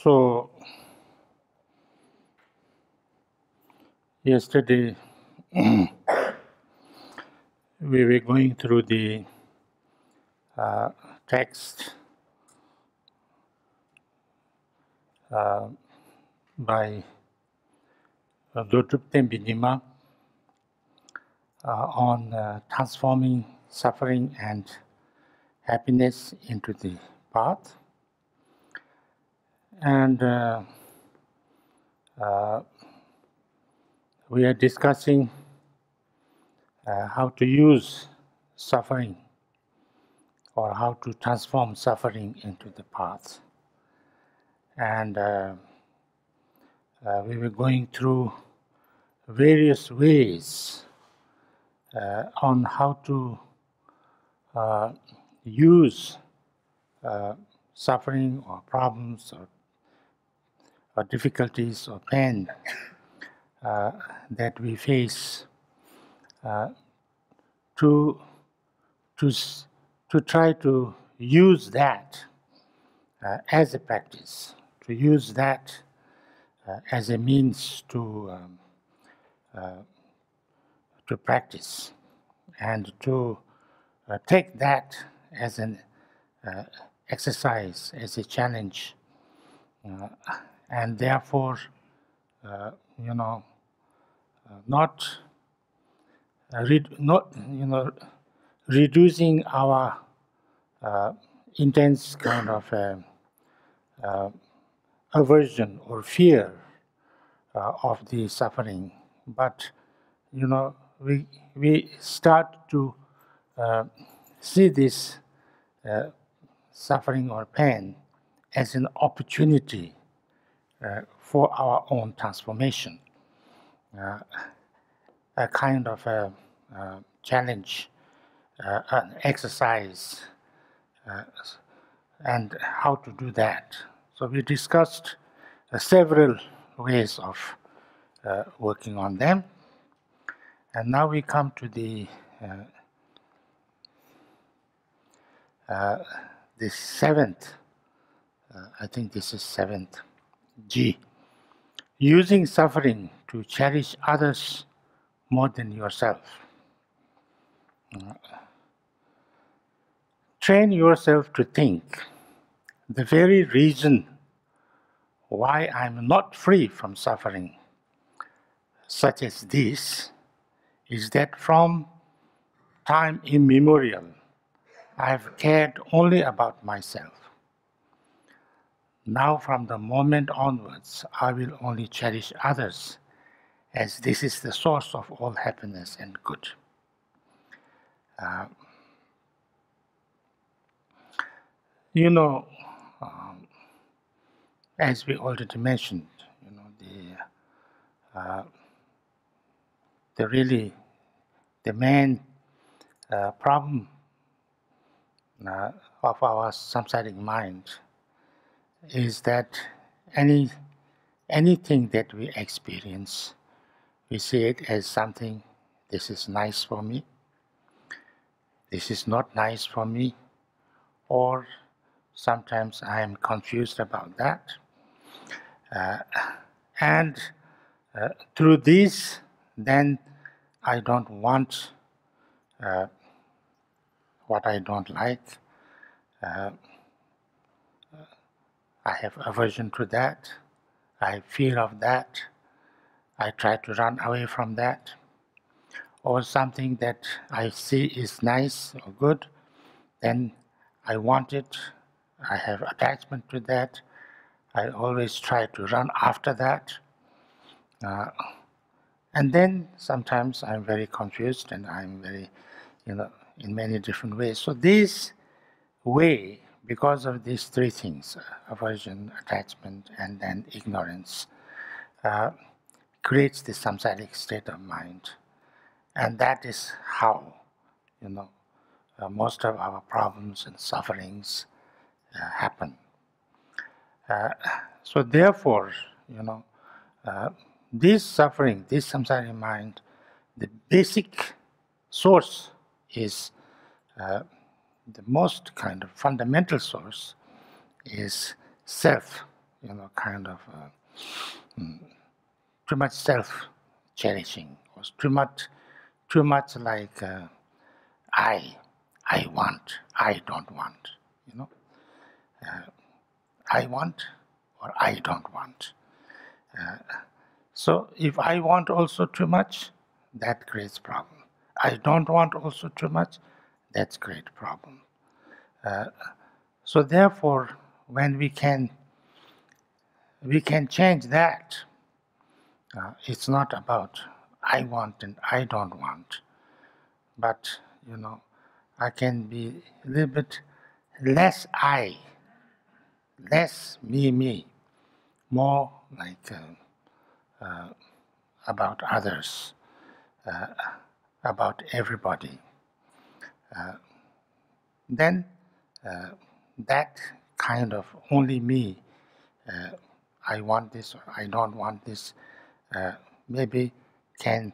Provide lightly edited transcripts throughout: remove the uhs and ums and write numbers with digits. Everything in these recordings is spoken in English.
So, yesterday we were going through the text by Dodrupten Binima on transforming suffering and happiness into the path. And we are discussing how to use suffering or how to transform suffering into the path. And we were going through various ways on how to use suffering or problems or difficulties or pain that we face to try to use that as a practice, to use that as a means to practice, and to take that as an exercise, as a challenge, and therefore, not reducing our intense kind of aversion or fear of the suffering, but we start to see this suffering or pain as an opportunity for our own transformation, a kind of a challenge, an exercise, and how to do that. So we discussed several ways of working on them. And now we come to the seventh, I think this is seventh, G. Using suffering to cherish others more than yourself. Train yourself to think the very reason why I'm not free from suffering, such as this, is that from time immemorial, I've cared only about myself. Now, from the moment onwards, I will only cherish others, as this is the source of all happiness and good. As we already mentioned, the main problem of our samsaric mind is that anything that we experience, we see it as something, this is nice for me, this is not nice for me, or sometimes I am confused about that. And through this, then I don't want what I don't like. I have aversion to that. I have fear of that. I try to run away from that. Or something that I see is nice or good, then I want it. I have attachment to that. I always try to run after that. And then sometimes I'm very confused and I'm very, in many different ways. So this way, because of these three things, aversion, attachment, and then ignorance, creates this samsaric state of mind. And that is how, most of our problems and sufferings happen. So therefore, this suffering, this samsaric mind, the basic source is the most kind of fundamental source is self, kind of too much self-cherishing, or too much like I, I want, I don't want, you know. I want or I don't want. So if I want also too much, that creates problem. I don't want also too much, that's great problem. So therefore, when we can change that. It's not about I want and I don't want, but I can be a little bit less I, less me, more like about others, about everybody. Then that kind of only me, I want this or I don't want this, maybe can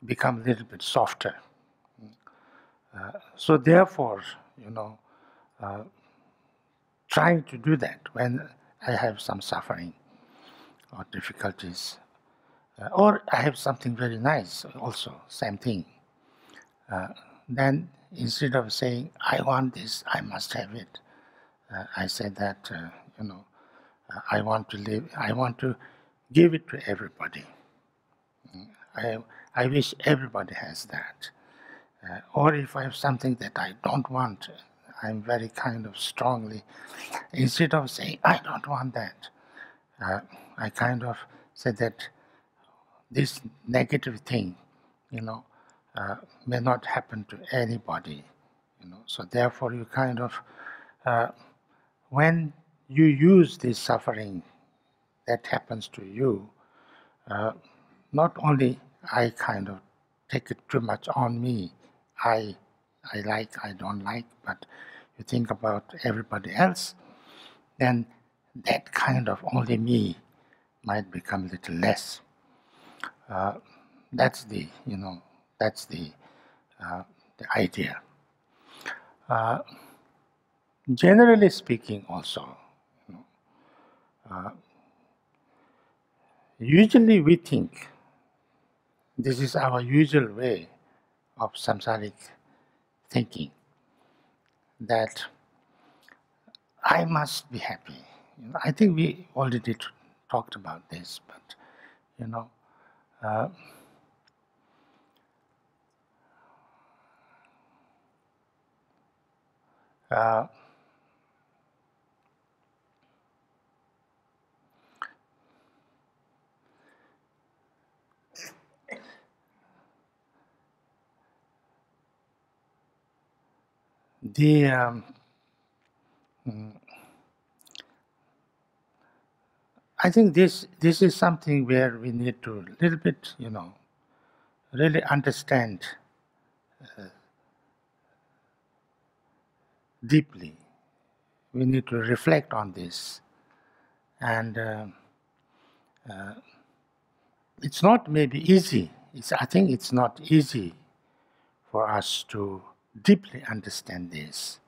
become a little bit softer. So therefore, trying to do that when I have some suffering or difficulties, or I have something very nice also, same thing. Then instead of saying, I want this, I must have it, I say that, I want to live, I want to give it to everybody. I wish everybody has that. Or if I have something that I don't want, I'm very kind of strongly, instead of saying, I don't want that, I kind of say that this negative thing, may not happen to anybody, So therefore you kind of, when you use this suffering that happens to you, not only I kind of take it too much on me, I like, I don't like, but you think about everybody else, then that kind of only me might become a little less. That's the, that's the idea. Generally speaking also, usually we think, this is our usual way of samsaric thinking, that I must be happy. I think we already talked about this, but uh, uh, the I think this is something where we need to a little bit, really understand deeply. We need to reflect on this, and it's not maybe easy. I think it's not easy for us to deeply understand this.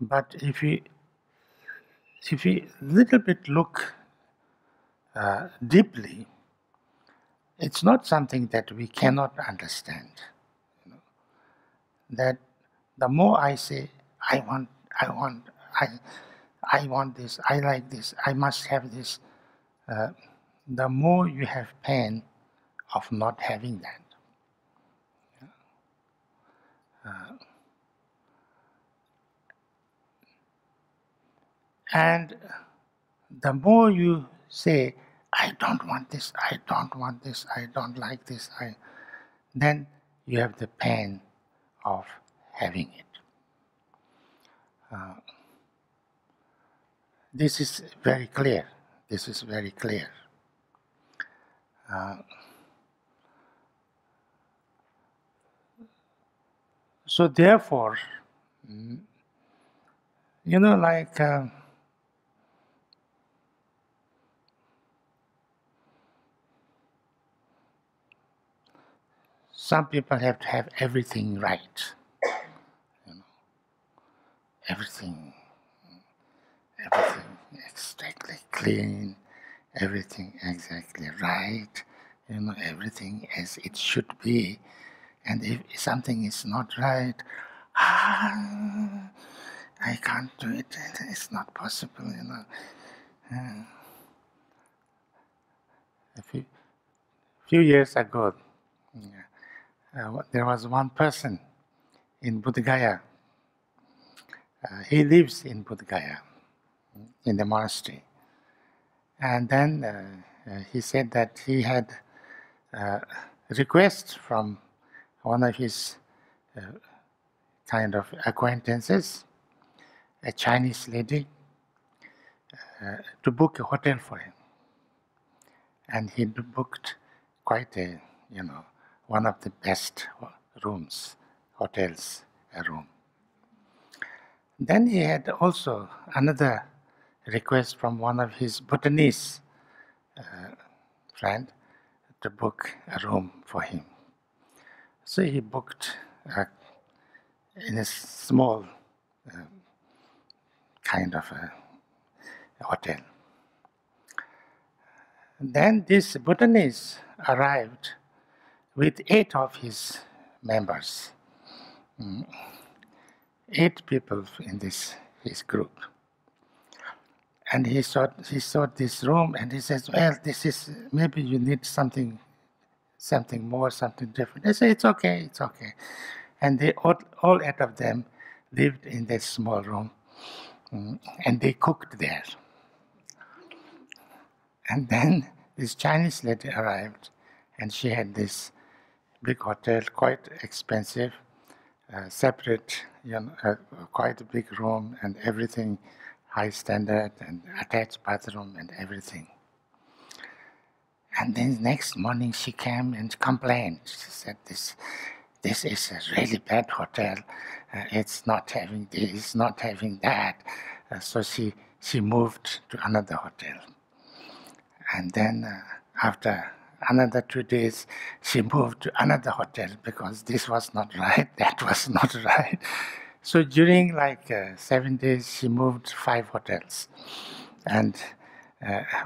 But if we little bit look deeply, it's not something that we cannot understand. That the more I say, I want, I want this, I like this, I must have this, the more you have pain of not having that. And the more you say, I don't want this, I don't want this, I don't like this, then you have the pain of having it. This is very clear. This is very clear. So therefore, like some people have to have everything right. Everything. everything exactly clean, everything exactly right, everything as it should be. And if something is not right, I can't do it, it's not possible. A few years ago, there was one person in Bodh Gaya. He lives in Bodh Gaya, in the monastery. And then he said that he had a request from one of his kind of acquaintances, a Chinese lady, to book a hotel for him. And he booked quite one of the best rooms, hotels, a room. Then he had also another request from one of his Bhutanese friend to book a room for him. So he booked in a small kind of a hotel. Then this Bhutanese arrived with 8 of his members, 8 people in his group. And he saw this room and he says, well, this is, maybe you need something more, something different. I said, it's okay. And they all 8 of them lived in this small room, and they cooked there. And then this Chinese lady arrived, and she had this big hotel, quite expensive, separate, quite a big room and everything, high standard and attached bathroom and everything. And then next morning she came and complained. She said, this is a really bad hotel. It's not having this, not having that. So she moved to another hotel. And then after another 2 days, she moved to another hotel because this was not right, that was not right. So during 7 days, she moved 5 hotels and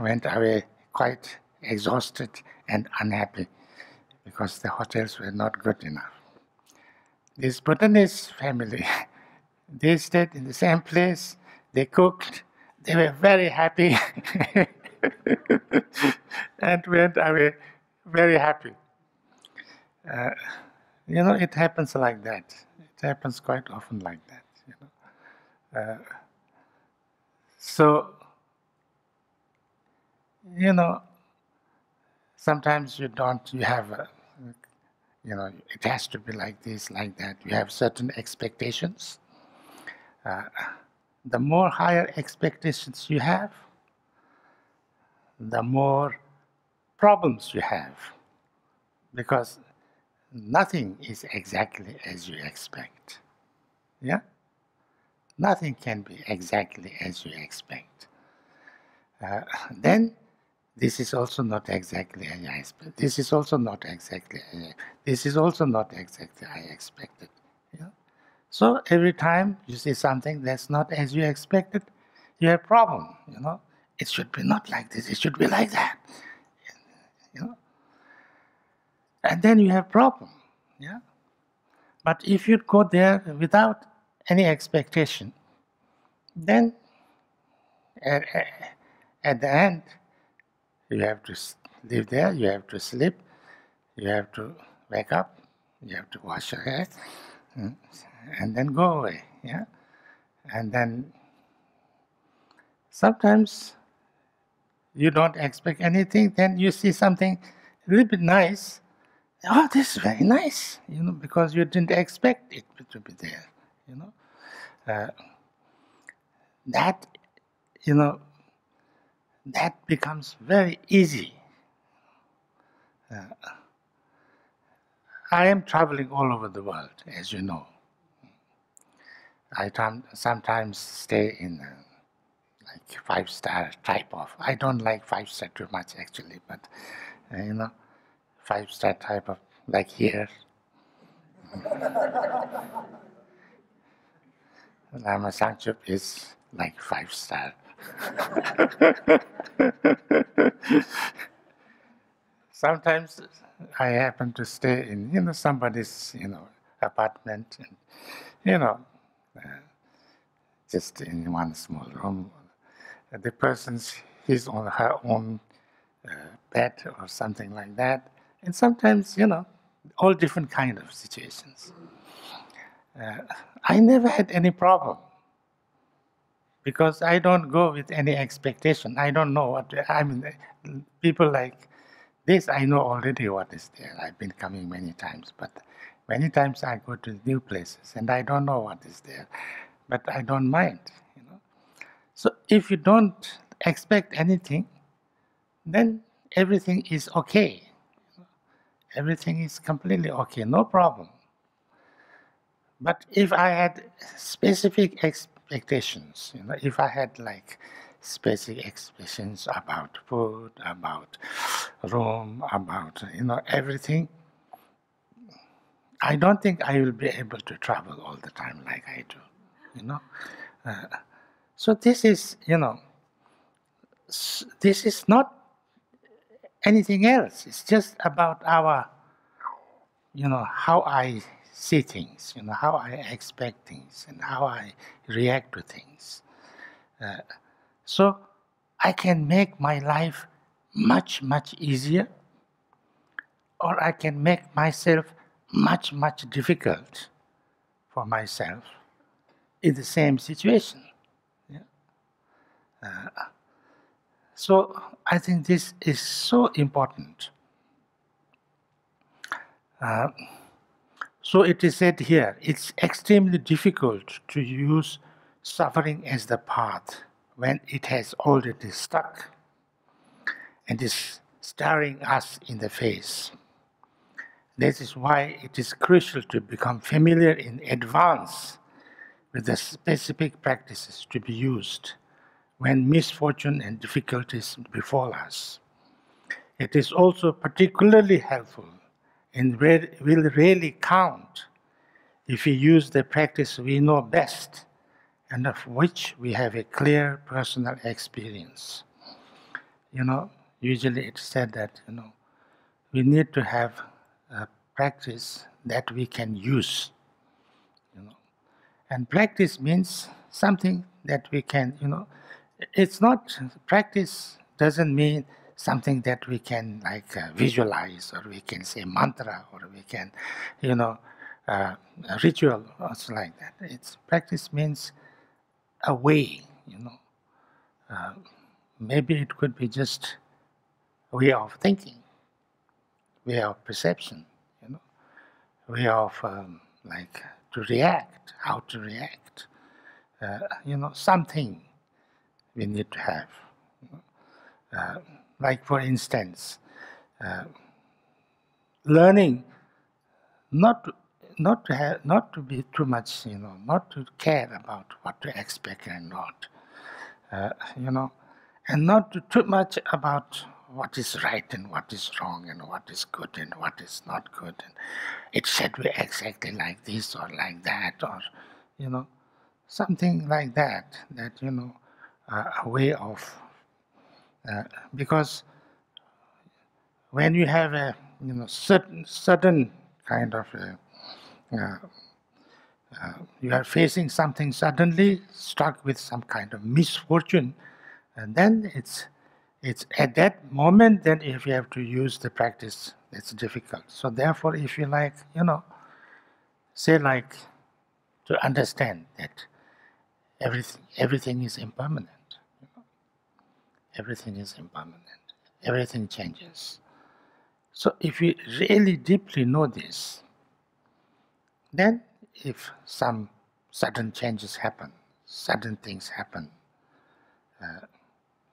went away quite exhausted and unhappy because the hotels were not good enough. This Bhutanese family, they stayed in the same place, they cooked, they were very happy and went away very happy. It happens like that. It happens quite often like that. So, sometimes you have it has to be like this, like that. You have certain expectations. The more higher expectations you have, the more problems you have, because nothing is exactly as you expect. Yeah? Nothing can be exactly as you expect. Then this is also not exactly as I expected. This is also not exactly. This is also not exactly I expected. Yeah? So every time you see something that's not as you expected, you have a problem. It should be not like this. It should be like that. And then you have problem. Yeah. But if you go there without any expectation, then at the end, you have to live there, you have to sleep, you have to wake up, you have to wash your hair, and then go away. Yeah? And then sometimes you don't expect anything, then you see something a little bit nice. Oh, this is very nice, because you didn't expect it to be there. That, that becomes very easy. I am traveling all over the world, as you know. I sometimes stay in 5-star type of. I don't like 5-star too much actually, but 5-star type of, like here. Lama Sangchup is like 5-star Sometimes I happen to stay in, somebody's, apartment, and, you know, just in one small room. The person's, he's on her own bed or something like that. And sometimes, all different kind of situations. I never had any problem because I don't go with any expectation. I don't know what, people like this, I know already what is there. I've been coming many times, but many times I go to new places and I don't know what is there, but I don't mind. So if you don't expect anything, then everything is okay. Everything is completely okay, no problem. But if I had specific expectations, if I had like specific expectations about food, about room, about everything, I don't think I will be able to travel all the time like I do. So this is this is not anything else. It's just about our how I see things, how I expect things, and how I react to things. So I can make my life much, much easier, or I can make myself much, much difficult for myself in the same situation. So I think this is so important. So it is said here, it's extremely difficult to use suffering as the path when it has already stuck and is staring us in the face. This is why it is crucial to become familiar in advance with the specific practices to be used when misfortune and difficulties befall us. It is also particularly helpful and will really count if we use the practice we know best and of which we have a clear personal experience. Usually it's said that, we need to have a practice that we can use. And practice means something that we can, it's not, practice doesn't mean something that we can visualize, or we can say mantra, or we can, a ritual or something like that. It's practice means a way, maybe it could be just a way of thinking, way of perception, way of to react, how to react, something we need to have. Like for instance, learning not to be too much, not to care about what to expect and not, and not to too much about what is right and what is wrong and what is good and what is not good. And it should be exactly like this or like that, or, something like that, a way of, because when you have a, certain kind of you are facing something suddenly, struck with some kind of misfortune, and then it's at that moment, then if you have to use the practice, it's difficult. So therefore, if you say to understand that everything is impermanent. Everything is impermanent. Everything changes. So if you really deeply know this, then if some sudden changes happen, sudden things happen,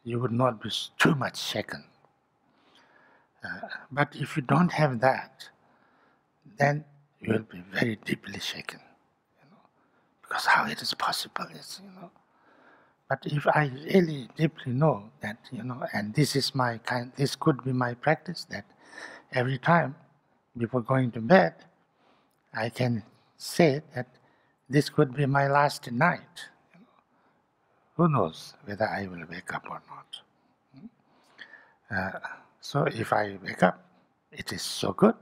you would not be too much shaken. But if you don't have that, then you will be very deeply shaken. Because how it is possible is, But if I really deeply know that, and this is this could be my practice, that every time before going to bed, I can say that this could be my last night. who knows whether I will wake up or not. So if I wake up, it is so good.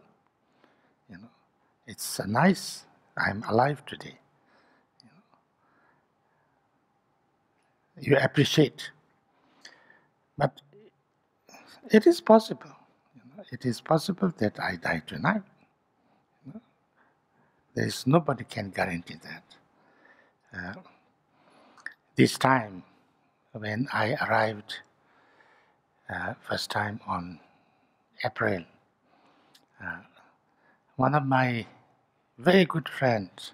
It's nice. I'm alive today. You appreciate. But it is possible. It is possible that I die tonight. There is nobody can guarantee that. This time, when I arrived first time on April, one of my very good friends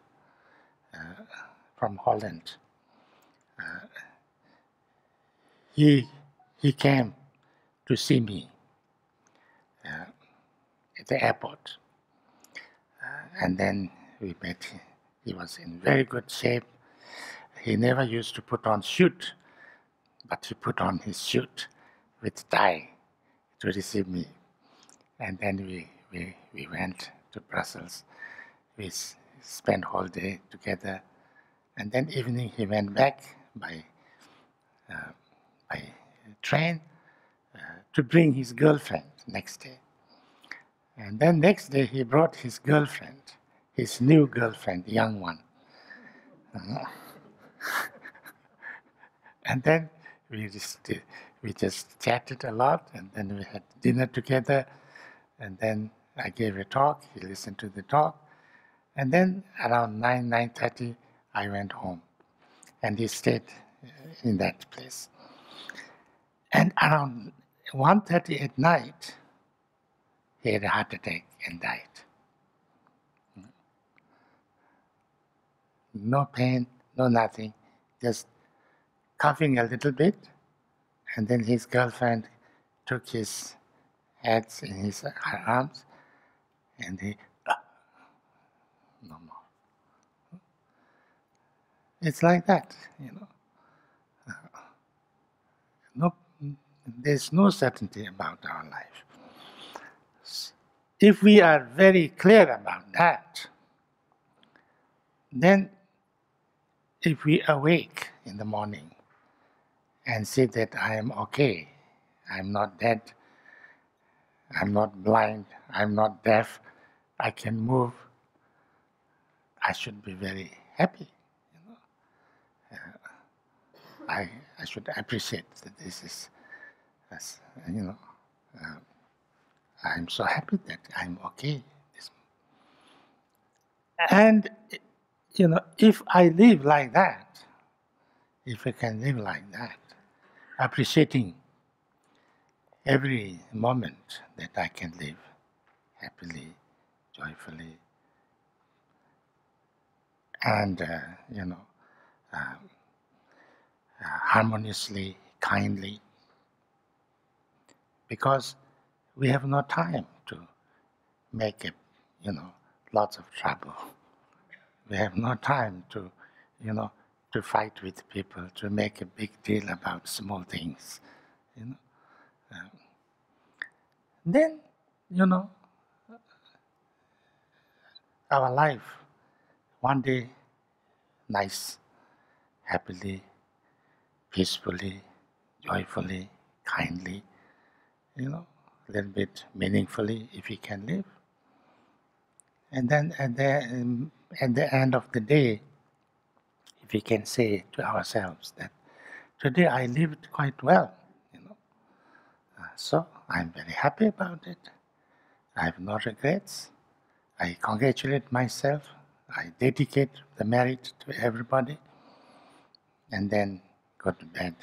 from Holland, he came to see me at the airport. And then we met. He was in very good shape. He never used to put on suit, but he put on his suit with tie to receive me. And then we went to Brussels. We spent whole day together. And then evening he went back by train to bring his girlfriend next day. And then next day he brought his girlfriend, his new girlfriend, young one. And then we just chatted a lot, and then we had dinner together, and then I gave a talk, he listened to the talk, and then around 9:30, I went home, and he stayed in that place. And around 1:30 at night, he had a heart attack and died. No pain, no nothing, just coughing a little bit, and then his girlfriend took his head in her arms, and he, no more. It's like that, No, there's no certainty about our life. If we are very clear about that, then if we awake in the morning and say that I am okay, I'm not dead, I'm not blind, I'm not deaf, I can move, I should be very happy. I should appreciate that this is, I'm so happy that I'm okay. And, if I live like that, if I can live like that, appreciating every moment that I can live happily, joyfully, and, harmoniously, kindly, because we have no time to make lots of trouble. We have no time to, to fight with people, to make a big deal about small things, Then, our life, one day, nice, happily, peacefully, joyfully, kindly, a little bit meaningfully if we can live. And then at the end of the day, if we can say to ourselves that today I lived quite well, so I'm very happy about it. I have no regrets. I congratulate myself. I dedicate the merit to everybody, and then go to bed,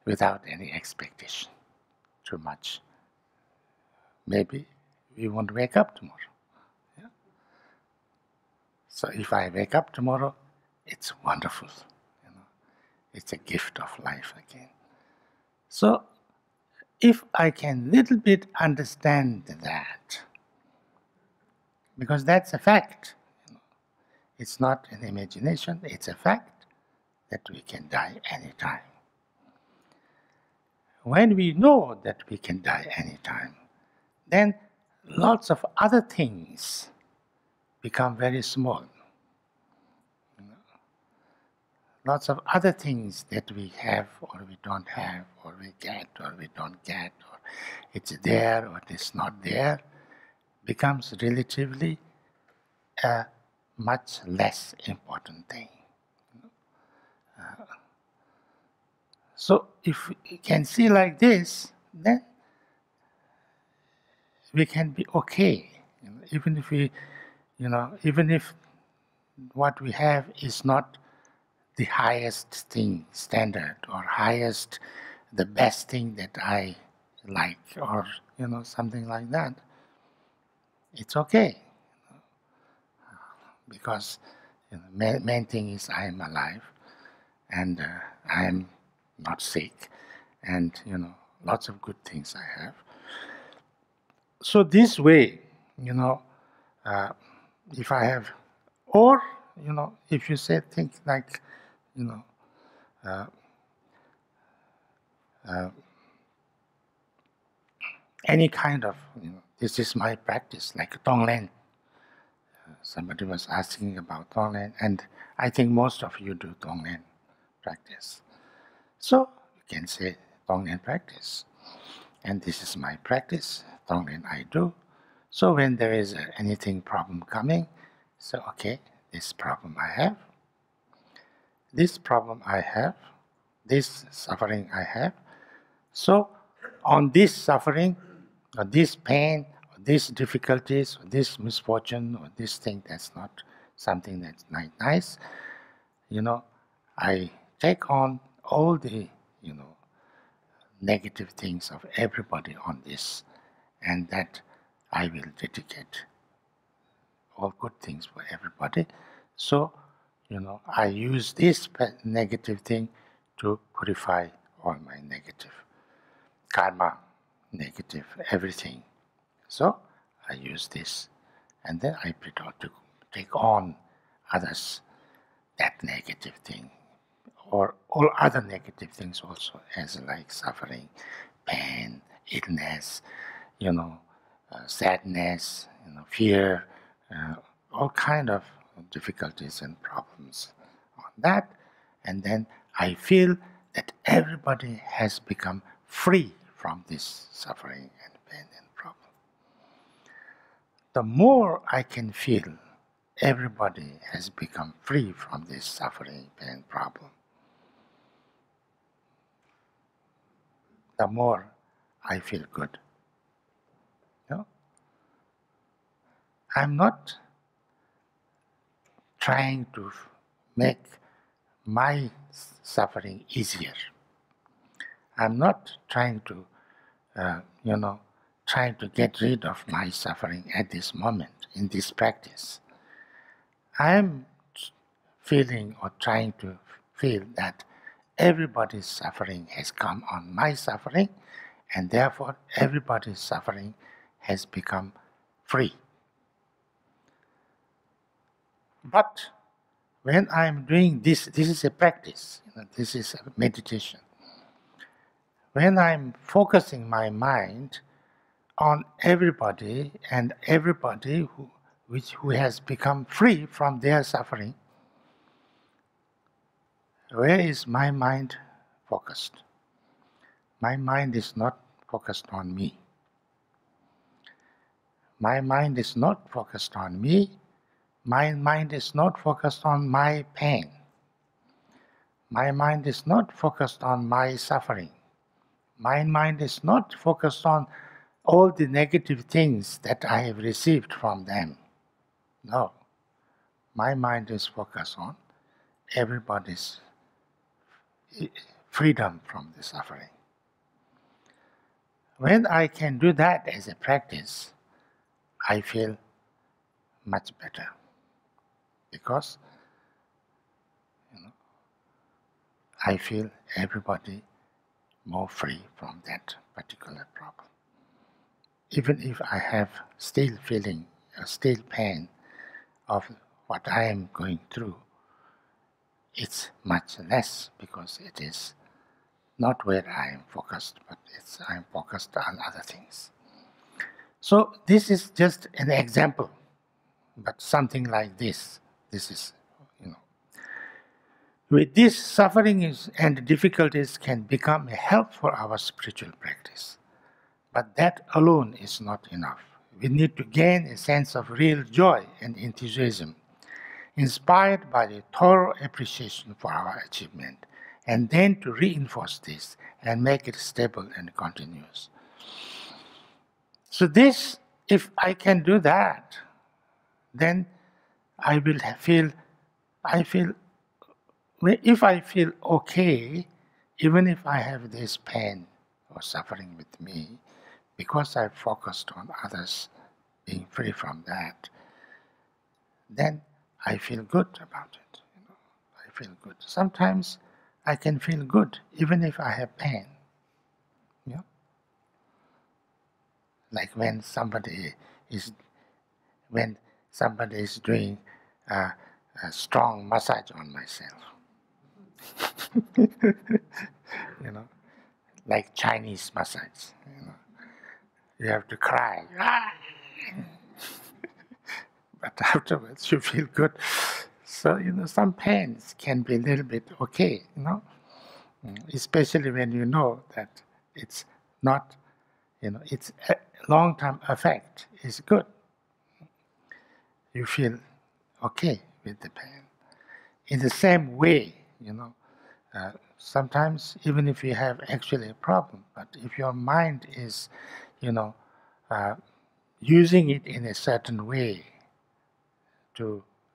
without any expectation too much. Maybe we won't wake up tomorrow. Yeah? So if I wake up tomorrow, it's wonderful. It's a gift of life again. So if I can little bit understand that, because that's a fact, it's not an imagination, it's a fact that we can die anytime. When we know that we can die anytime, then lots of other things become very small. lots of other things that we have or we don't have, or we get or we don't get, or it's there or it's not there, becomes relatively a much less important thing. So if we can see like this, then we can be okay. Even if we, even if what we have is not the highest thing, standard, or highest, the best thing that I like, or something like that, it's okay, because main thing is I am alive, and I am not sick, and lots of good things I have. So this way, if I have, or if you say things like, any kind of, this is my practice, like Tonglen. Somebody was asking about Tonglen, and I think most of you do Tonglen practice. So you can say Tonglen practice. And this is my practice, Tonglen I do. So when there is anything problem coming, so okay, this problem I have, this problem I have, this suffering I have. So on this suffering, or this pain, or these difficulties, or this misfortune, or this thing that's not something that's nice, I take on all the, negative things of everybody on this, and that I will dedicate all good things for everybody. So, I use this negative thing to purify all my negative karma, negative everything. So I use this, and then I pretend to take on others that negative thing, or all other negative things also, as like suffering, pain, illness, sadness, fear, all kind of difficulties and problems on that. And then I feel that everybody has become free from this suffering and pain and problem. The more I can feel everybody has become free from this suffering, pain, problem, the more I feel good. I'm not trying to make my suffering easier. I'm not trying to, trying to get rid of my suffering at this moment in this practice. I'm feeling or trying to feel that everybody's suffering has come on my suffering, and therefore everybody's suffering has become free. But when I'm doing this, this is a practice, this is a meditation. When I'm focusing my mind on everybody, and everybody who has become free from their suffering, where is my mind focused? My mind is not focused on me. My mind is not focused on me. My mind is not focused on my pain. My mind is not focused on my suffering. My mind is not focused on all the negative things that I have received from them. No. My mind is focused on everybody's freedom from the suffering. When I can do that as a practice, I feel much better, because I feel everybody more free from that particular problem. Even if I have still feeling, still pain of what I am going through, it's much less, because it is not where I am focused, but I am focused on other things. So this is just an example, but something like this. This is, with this, suffering and difficulties can become a help for our spiritual practice. But that alone is not enough. We need to gain a sense of real joy and enthusiasm, inspired by a thorough appreciation for our achievement, and then to reinforce this and make it stable and continuous. So this, if I can do that, then I will if I feel okay, even if I have this pain or suffering with me, because I focused on others being free from that, then I feel good about it. I feel good. Sometimes I can feel good even if I have pain. Like when somebody is doing a strong massage on myself. Like Chinese massage. You have to cry. But afterwards you feel good. So, some pains can be a little bit okay, especially when you know that it's not, its long-term effect is good. You feel okay with the pain. In the same way, sometimes even if you have actually a problem, but if your mind is, using it in a certain way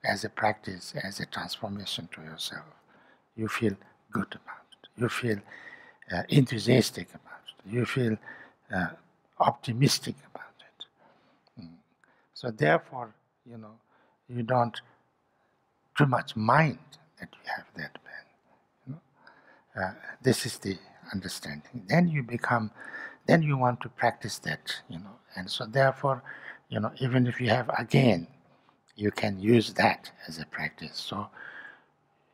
as a practice, as a transformation to yourself, you feel good about it. You feel enthusiastic about it. You feel optimistic about it. So therefore, you don't too much mind that you have that pain. This is the understanding. Then you want to practice that, and so therefore, even if you have again, you can use that as a practice. So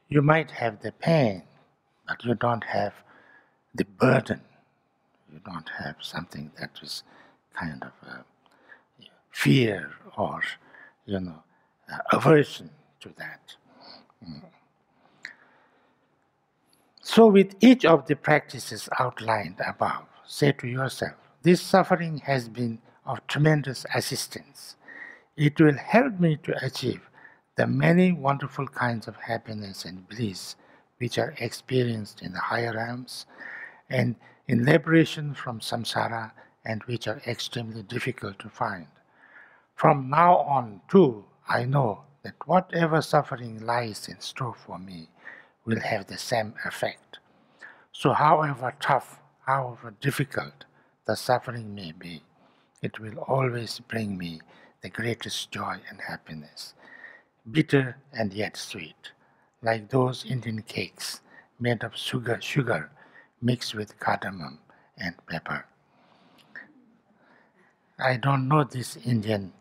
you might have the pain, but you don't have the burden. You don't have something that is kind of fear or, aversion to that. So with each of the practices outlined above, say to yourself, this suffering has been of tremendous assistance. It will help me to achieve the many wonderful kinds of happiness and bliss which are experienced in the higher realms and in liberation from samsara and which are extremely difficult to find. From now on, too, I know that whatever suffering lies in store for me will have the same effect. So however tough, however difficult the suffering may be, it will always bring me the greatest joy and happiness, bitter and yet sweet, like those Indian cakes made of sugar mixed with cardamom and pepper. I don't know this Indian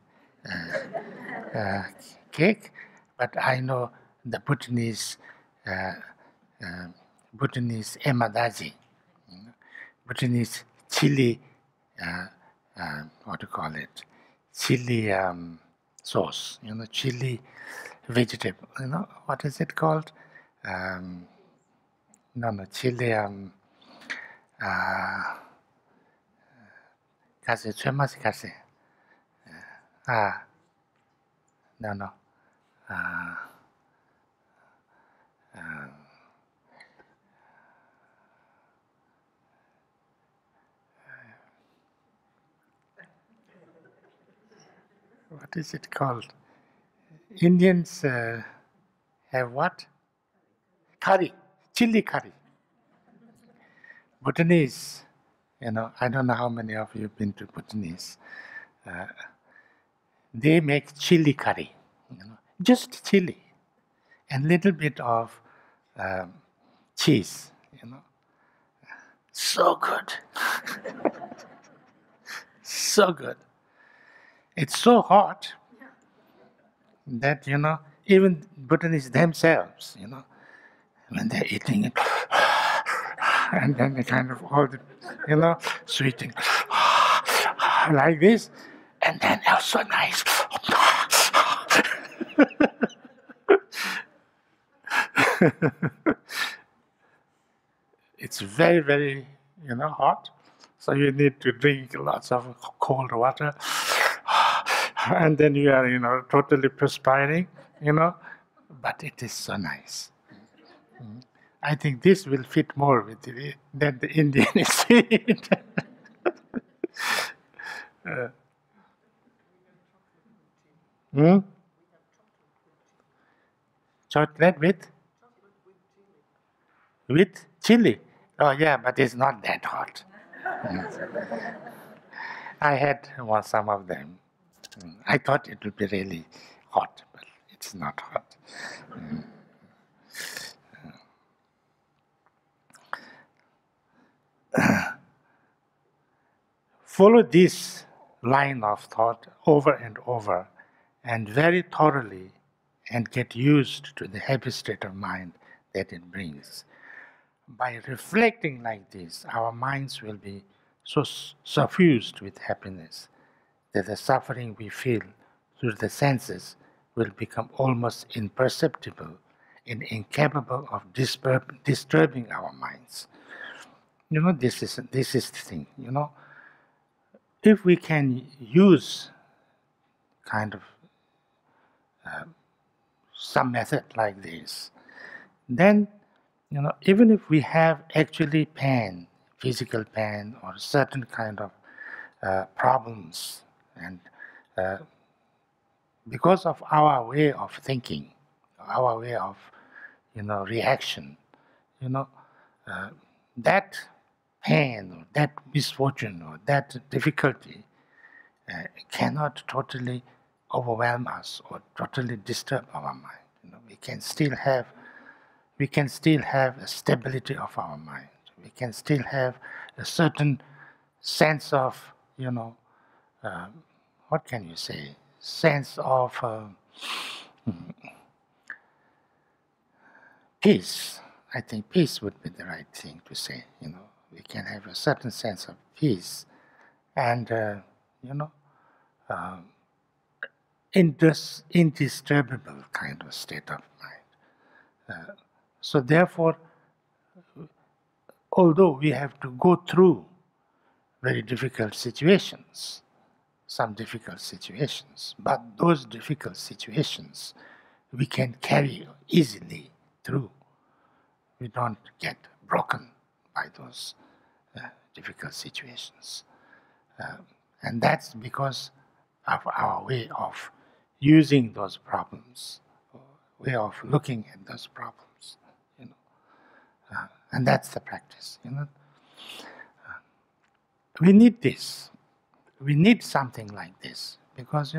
cake, but I know the Bhutanese emadaji, Bhutanese chili, chili sauce, chili vegetable, what is it called? Chili, kase, chemas kase. What is it called? Indians have what? Curry, chili curry. Bhutanese, I don't know how many of you have been to Bhutanese. They make chili curry, just chili, and little bit of cheese, So good. So good. It's so hot that, even Bhutanese themselves, when they're eating it, and then they kind of all the, sweeting like this, and then also nice. It's very, very, hot. So you need to drink lots of cold water. And then you are, totally perspiring, but it is so nice. I think this will fit more with than the Indian sweet. Hmm? Chocolate with chili. Oh yeah, but it's not that hot. I had some of them. I thought it would be really hot, but it's not hot. Follow this line of thought over and over and very thoroughly and get used to the happy state of mind that it brings. By reflecting like this, our minds will be so suffused with happiness that the suffering we feel through the senses will become almost imperceptible and incapable of disturbing our minds. This is the thing. If we can use kind of some method like this, then even if we have actually pain, physical pain, or certain kind of problems, and because of our way of thinking, our way of reaction, you know, that pain or that misfortune or that difficulty cannot totally overwhelm us or totally disturb our mind. We can still have a stability of our mind. We can still have a certain sense of, what can you say? Sense of peace. I think peace would be the right thing to say. We can have a certain sense of peace and, indisturbable kind of state of mind. So therefore, although we have to go through very difficult situations, some difficult situations, but those difficult situations we can carry easily through. We don't get broken by those difficult situations. And that's because of our way of using those problems, way of looking at those problems. And that's the practice. We need this. We need something like this because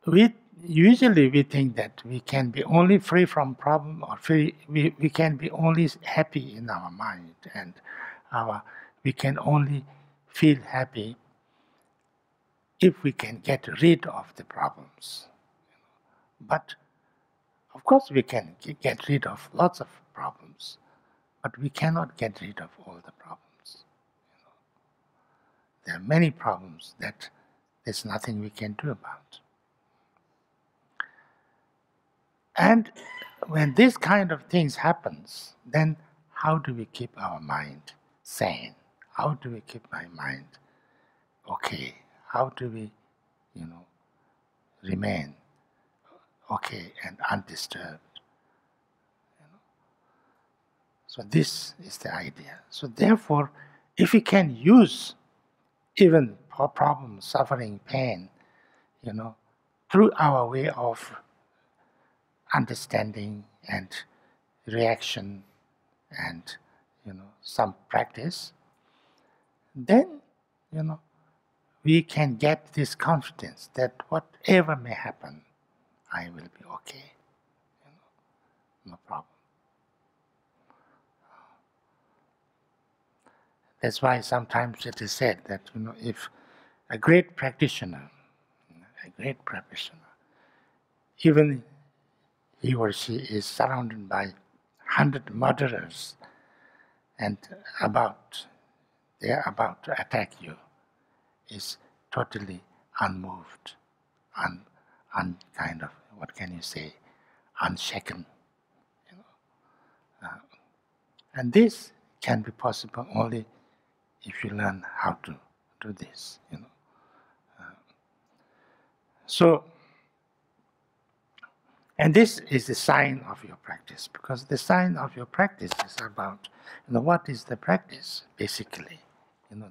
we think that we can be only free from problem or we can be only happy in our mind and we can only feel happy if we can get rid of the problems. But of course we can get rid of lots of problems, but we cannot get rid of all the problems. There are many problems that there's nothing we can do about. And when this kind of things happens, then how do we keep our mind sane? How do we keep my mind okay? How do we, remain okay and undisturbed? So this is the idea. So therefore, if we can use even problem, suffering, pain, through our way of understanding and reaction and some practice, then we can get this confidence that whatever may happen, I will be okay. No problem. That's why sometimes it is said that if a great practitioner, even he or she is surrounded by 100 murderers and they are about to attack you, is totally unmoved, kind of, what can you say, unshaken. And this can be possible only if you learn how to do this. So, and this is the sign of your practice, because the sign of your practice is about, what is the practice, basically?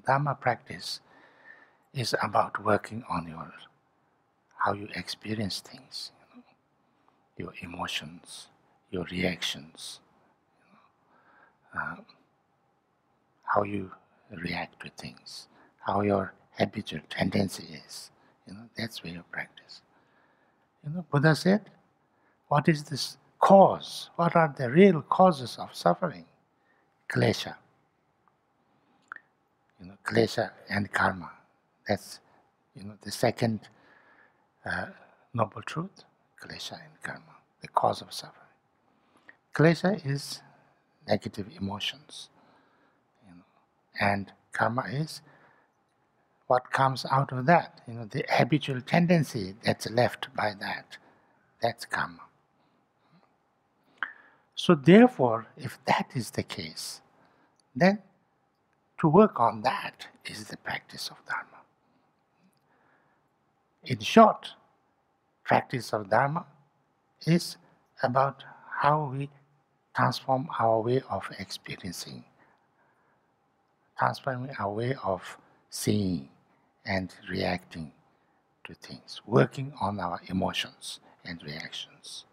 Dharma practice is about working on how you experience things, your emotions, your reactions, how you react to things, how your habitual tendency is. That's where you practice. Buddha said, what is this cause? What are the real causes of suffering? Klesha. Klesha and karma. That's, the second noble truth, klesha and karma, the cause of suffering. Klesha is negative emotions, and karma is what comes out of that. The habitual tendency that's left by that, that's karma. So therefore, if that is the case, then to work on that is the practice of Dharma. In short, practice of Dharma is about how we transform our way of experiencing, transforming our way of seeing and reacting to things, working on our emotions and reactions.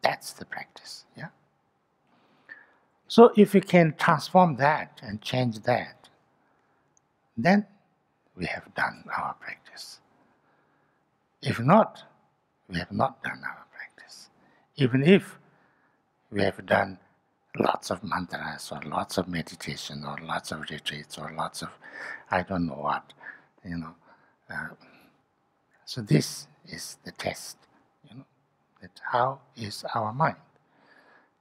That's the practice, yeah? So if we can transform that and change that, then we have done our practice. If not, we have not done our practice. Even if we have done lots of mantras or lots of meditation or lots of retreats or lots of I don't know what, So this is the test, that how is our mind,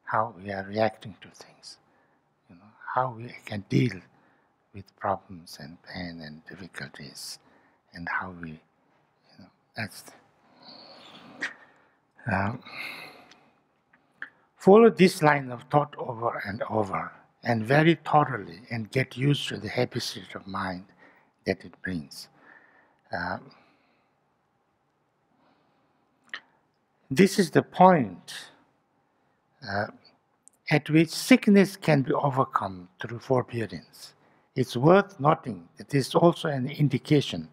how we are reacting to things, how we can deal with problems and pain and difficulties, and how we, that's follow this line of thought over and over and very thoroughly and get used to the happy state of mind that it brings. This is the point at which sickness can be overcome through forbearance. It's worth noting that this is also an indication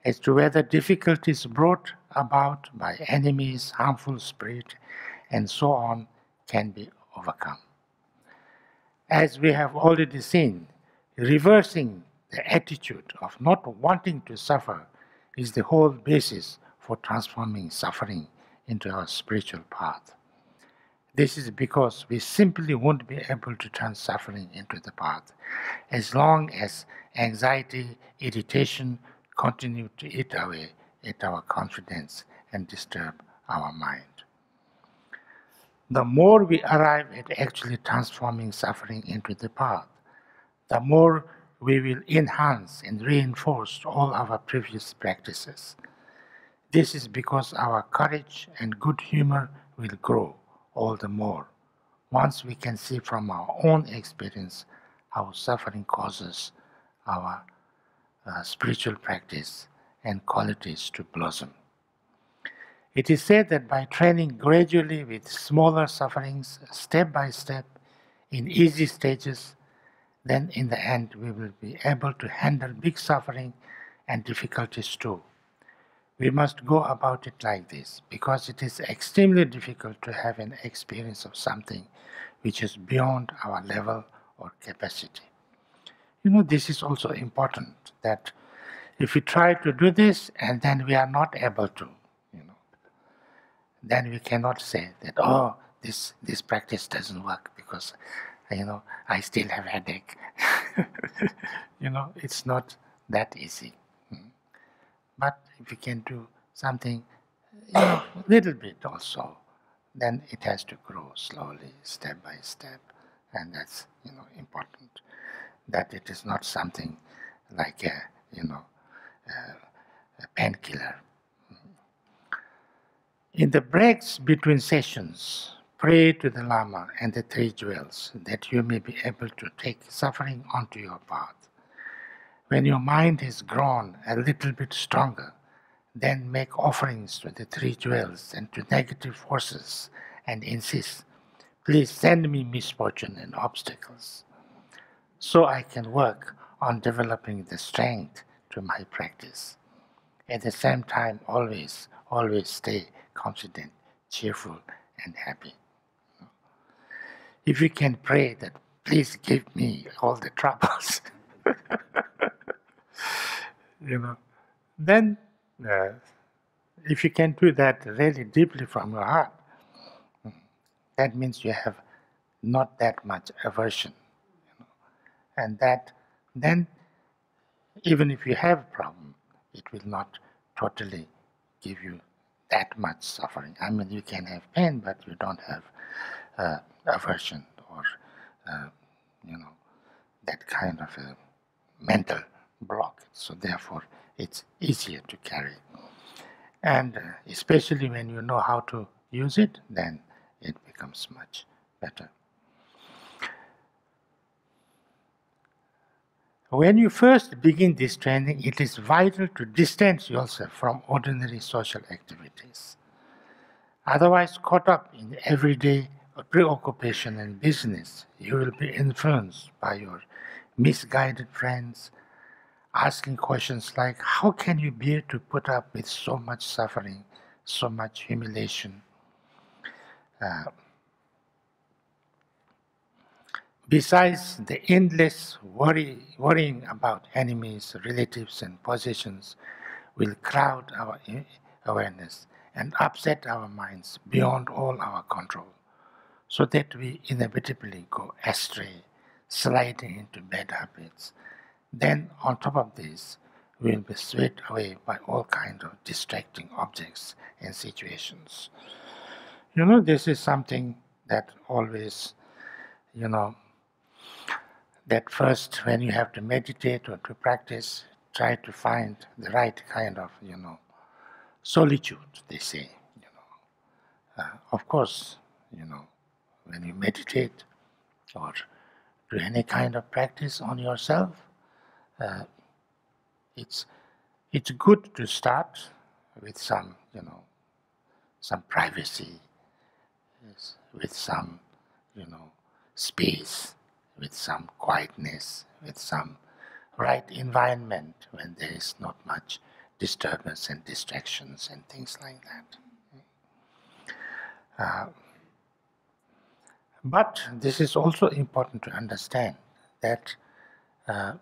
as to whether difficulties brought about by enemies, harmful spirit, and so on can be overcome. As we have already seen, reversing the attitude of not wanting to suffer is the whole basis for transforming suffering into our spiritual path. This is because we simply won't be able to turn suffering into the path as long as anxiety, irritation continue to eat away at our confidence and disturb our mind. The more we arrive at actually transforming suffering into the path, the more we will enhance and reinforce all our previous practices. This is because our courage and good humor will grow all the more once we can see from our own experience how suffering causes our spiritual practice and qualities to blossom. It is said that by training gradually with smaller sufferings, step by step, in easy stages, then in the end we will be able to handle big suffering and difficulties too. We must go about it like this, because it is extremely difficult to have an experience of something which is beyond our level or capacity. This is also important, that if we try to do this and then we are not able to, then we cannot say that, oh, this practice doesn't work because, I still have headache. It's not that easy. But if we can do something, little bit also, then it has to grow slowly, step by step, and that's important. That it is not something like a painkiller. In the breaks between sessions, pray to the Lama and the three jewels that you may be able to take suffering onto your path. When your mind has grown a little bit stronger, then make offerings to the three jewels and to negative forces and insist, please send me misfortune and obstacles, so I can work on developing the strength to my practice. At the same time, always stay confident, cheerful, and happy. If you can pray that, please give me all the troubles, then if you can do that really deeply from your heart, that means you have not that much aversion. And that then, even if you have a problem, it will not totally give you that much suffering. I mean, you can have pain, but you don't have aversion or, that kind of a mental block. So therefore, it's easier to carry. And especially when you know how to use it, then it becomes much better. When you first begin this training, it is vital to distance yourself from ordinary social activities. Otherwise, caught up in everyday preoccupation and business, you will be influenced by your misguided friends, asking questions like, how can you bear to put up with so much suffering, so much humiliation? Besides the endless worrying about enemies, relatives, and possessions will crowd our awareness and upset our minds beyond all our control, so that we inevitably go astray, sliding into bad habits. Then, on top of this, we will be swept away by all kinds of distracting objects and situations. This is something that always, that first when you have to meditate or to practice, try to find the right kind of, solitude, they say. Of course, when you meditate or do any kind of practice on yourself, it's good to start with some, some privacy, with some, space, with some quietness, with some right environment when there is not much disturbance and distractions and things like that. But this is also important to understand that a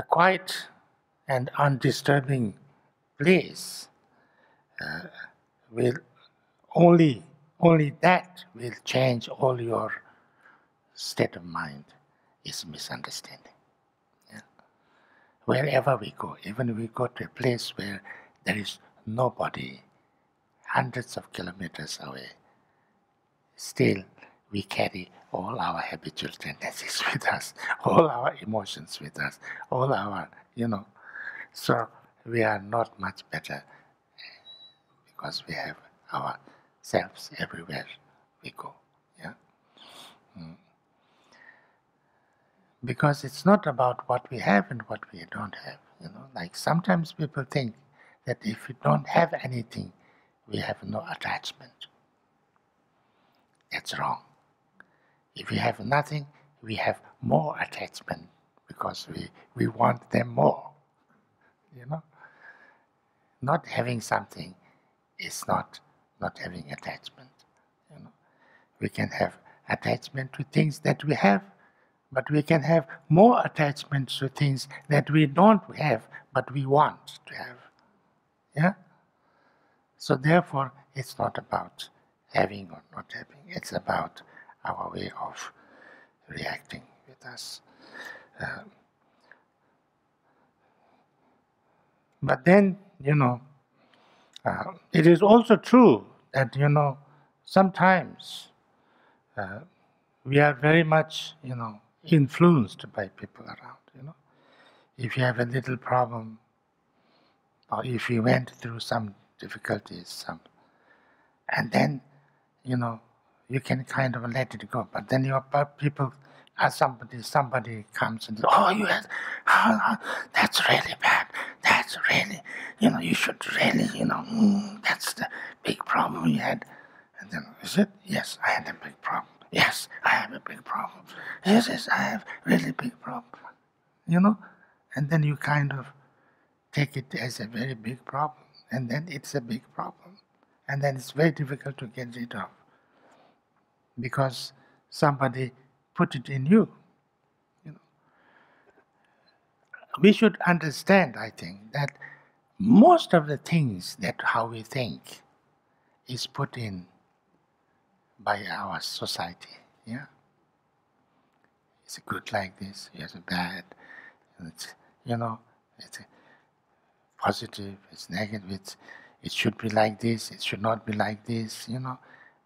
quiet and undisturbing place will only that will change all your state of mind is misunderstanding. Yeah? Wherever we go, even if we go to a place where there is nobody, hundreds of kilometers away, still we carry all our habitual tendencies with us, all our emotions with us, all our, so we are not much better because we have ourselves everywhere we go. Yeah. Because it's not about what we have and what we don't have. Like sometimes people think that if we don't have anything, we have no attachment. That's wrong. If we have nothing, we have more attachment because we want them more. Not having something is not having attachment. We can have attachment to things that we have, but we can have more attachment to things that we don't have, but we want to have. Yeah? So therefore, it's not about having or not having. It's about our way of reacting with us. But then, it is also true that, sometimes we are very much, influenced by people around. If you have a little problem, or if you went through some difficulties, some and then, you know, you can kind of let it go. But then your people, somebody comes and, oh, you had, that's really bad. That's really, you should really, that's the big problem you had. And then, is it? Yes, I had a big problem. Yes, I have a big problem. Yes, yes, I have really big problem. And then you kind of take it as a very big problem, and then it's a big problem, and then it's very difficult to get rid of because somebody put it in you. We should understand, I think, that most of the things that how we think is put in by our society. Yeah, it's good like this. It's bad. It's you know, it's positive. It's negative. It should be like this. It should not be like this.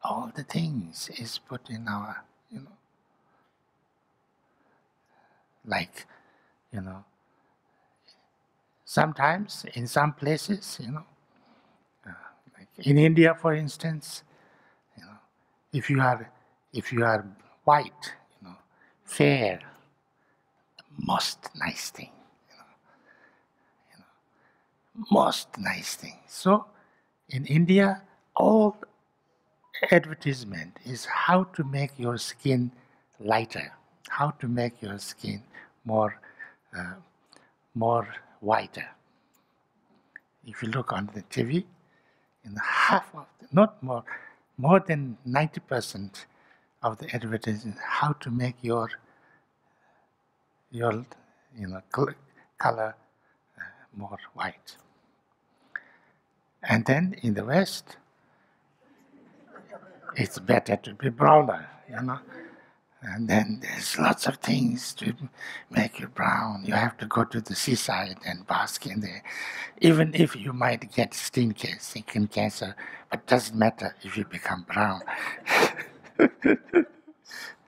All the things is put in our. Like, you know, sometimes in some places, like in India, for instance, if you are white, fair, the most nice thing, most nice thing. So in India, all advertisement is how to make your skin lighter, how to make your skin more more whiter. If you look on the TV, in half of not more than 90% of the advertising how to make your color more white. And then in the West, it's better to be browner. And then there's lots of things to make you brown. You have to go to the seaside and bask in there. Even if you might get skin cancer, but doesn't matter if you become brown.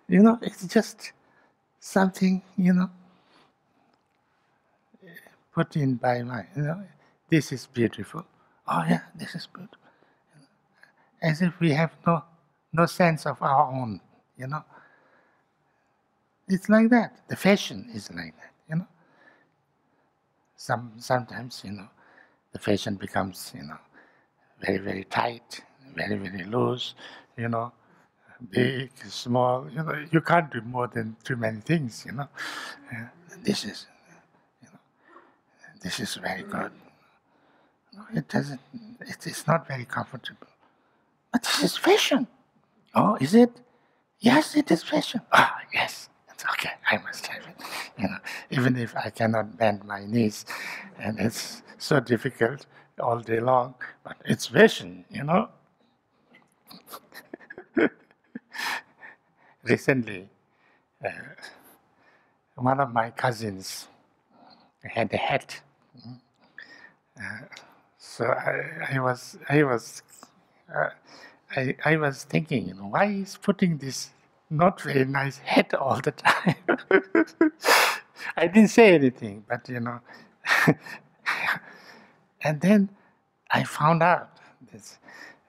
It's just something, put in by mind. This is beautiful. Oh yeah, this is beautiful. As if we have no sense of our own, It's like that. The fashion is like that. Sometimes, the fashion becomes, very, very tight, very, very loose, you know, big, small. You can't do more than too many things. Uh, this is, this is very good. It doesn't. It's not very comfortable. But this is fashion. Oh, is it? Yes, it is fashion. Ah, yes. It's okay. I must have it. Even if I cannot bend my knees, and it's so difficult all day long, but it's fashion. Recently, one of my cousins had a hat. So uh, I was thinking, why he's putting this not very nice hat all the time. I didn't say anything, but and then I found out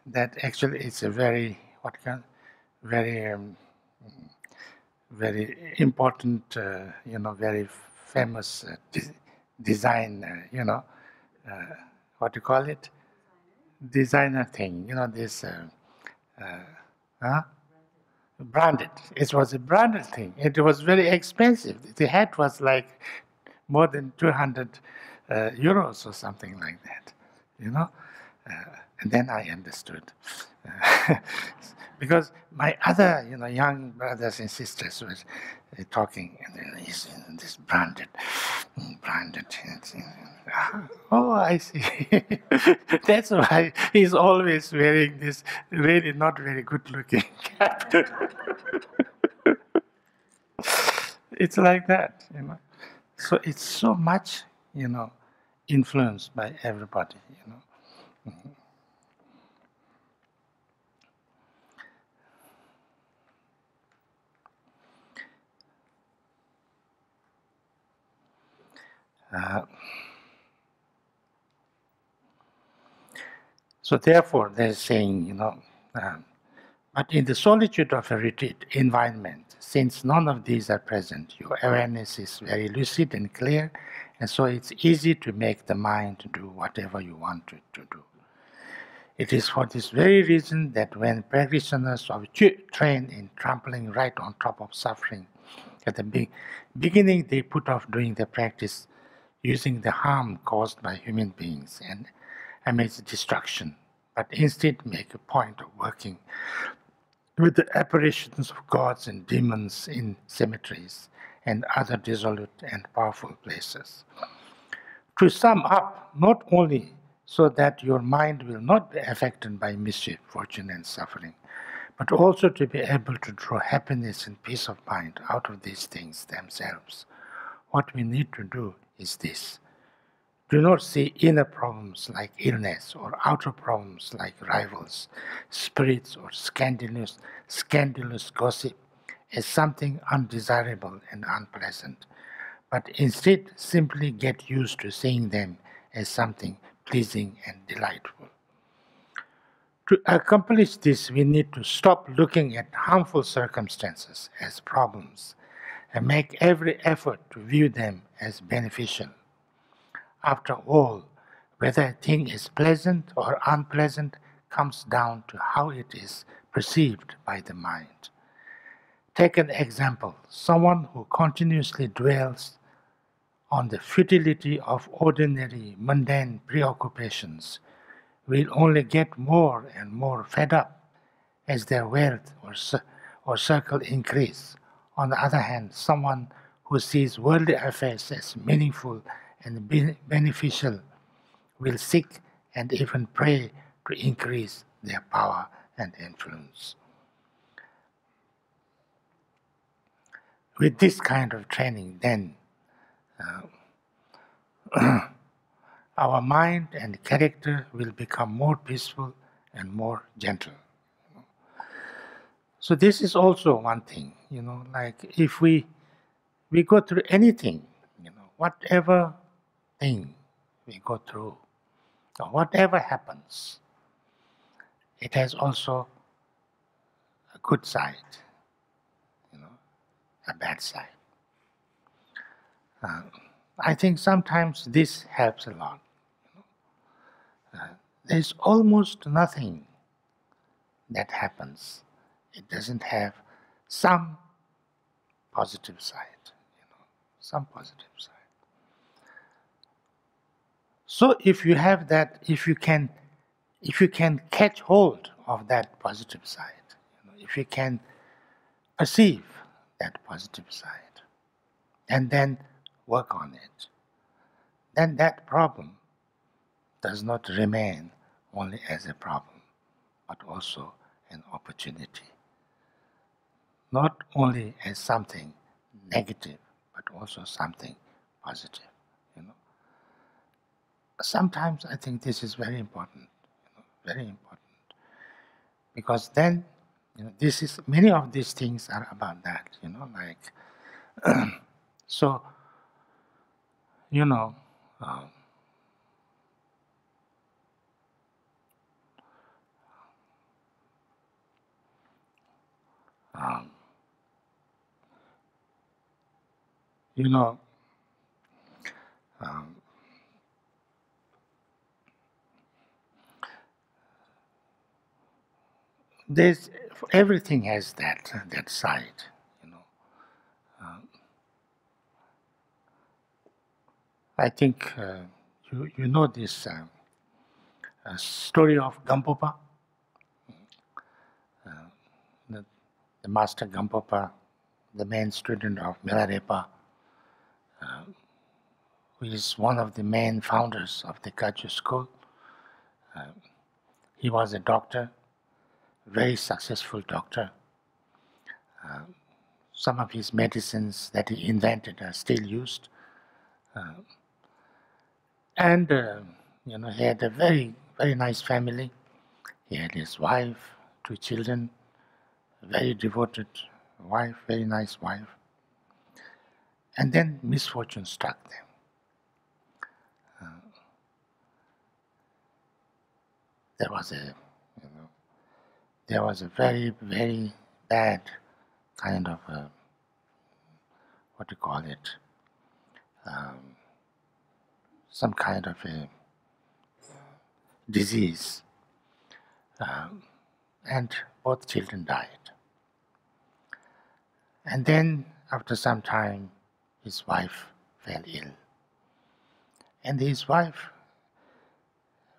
that actually it's a very very very important, very famous design, what do you call it? Designer thing, this huh? Branded. It was a branded thing. It was very expensive. The hat was like more than 200 euros or something like that, you know. And then I understood, because my other, young brothers and sisters was talking, and he's this branded. Oh, I see. That's why he's always wearing this really not very good-looking cap. It's like that. So it's so much, influenced by everybody. Uh, So therefore, they're saying, but in the solitude of a retreat environment, since none of these are present, your awareness is very lucid and clear, and so it's easy to make the mind do whatever you want it to do. It is for this very reason that when practitioners are trained in trampling right on top of suffering, at the beginning they put off doing the practice using the harm caused by human beings and amidst destruction, but instead make a point of working with the apparitions of gods and demons in cemeteries and other desolate and powerful places. To sum up, not only so that your mind will not be affected by mischief, fortune, and suffering, but also to be able to draw happiness and peace of mind out of these things themselves. What we need to do is this. Do not see inner problems like illness or outer problems like rivals, spirits, or scandalous gossip as something undesirable and unpleasant, but instead simply get used to seeing them as something pleasing and delightful. To accomplish this, we need to stop looking at harmful circumstances as problems and make every effort to view them as beneficial. After all, whether a thing is pleasant or unpleasant comes down to how it is perceived by the mind. Take an example, someone who continuously dwells on the futility of ordinary, mundane preoccupations will only get more and more fed up as their wealth or circle increase. On the other hand, someone who sees worldly affairs as meaningful and beneficial will seek and even pray to increase their power and influence. With this kind of training, then, our mind and character will become more peaceful and more gentle. So this is also one thing, like if we go through anything, whatever thing we go through, or whatever happens, it has also a good side, a bad side. I think sometimes this helps a lot. There's almost nothing that happens. It doesn't have some positive side, some positive side. So if you have that, if you can catch hold of that positive side, if you can perceive that positive side, and then work on it, then that problem does not remain only as a problem, but also an opportunity. Not only as something negative, but also something positive. Sometimes I think this is very important, very important, because then, many of these things are about that, like, so, um, um, there's everything has that side, I think you know this story of Gampopa, the master Gampopa, the main student of Milarepa, who is one of the main founders of the Kagyu school. He was a doctor, very successful doctor. Some of his medicines that he invented are still used. And, he had a very, very nice family. He had his wife, 2 children, a very devoted wife, very nice wife. And then misfortune struck them. there was a, there was a very, very bad kind of, what do you call it, some kind of a disease, and both children died. And then after some time, his wife fell ill. And his wife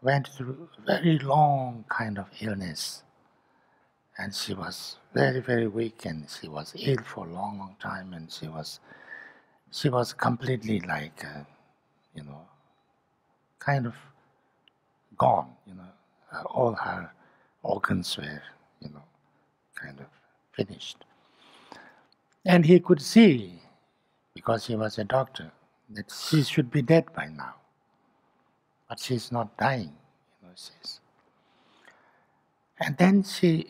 went through a very long kind of illness. And she was very, very weak, and she was ill for a long, long time, and she was completely like, kind of gone, all her organs were, kind of finished. And he could see, because he was a doctor, that she should be dead by now. But she's not dying, she's. And then he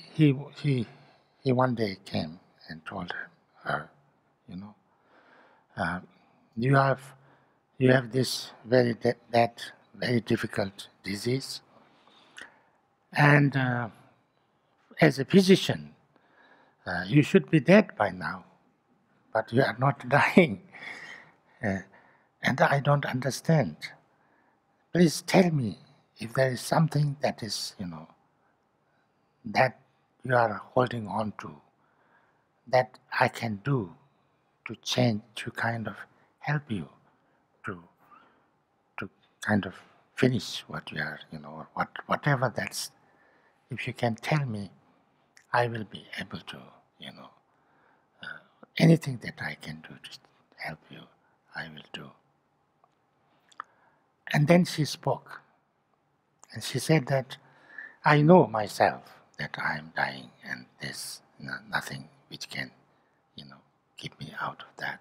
one day came and told her, you have this very very difficult disease, and as a physician, you should be dead by now, but you are not dying, and I don't understand. Please tell me if there is something that is, that you are holding on to, that I can do to change, to kind of help you to kind of finish what you are, whatever that's. If you can tell me, I will be able to, anything that I can do to help you, I will do. And then she spoke, and she said that I know myself that I am dying, and there's nothing which can, keep me out of that.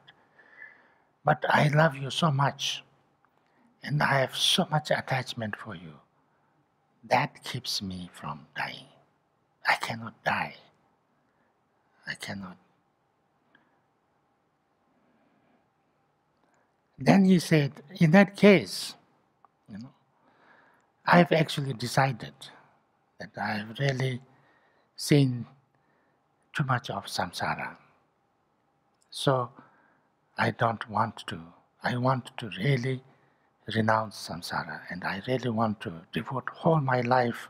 But I love you so much, and I have so much attachment for you. That keeps me from dying. I cannot die. I cannot. Then he said, in that case, I've actually decided that I've really seen too much of samsara. So I don't want to. I want to really renounce samsara, and I really want to devote all my life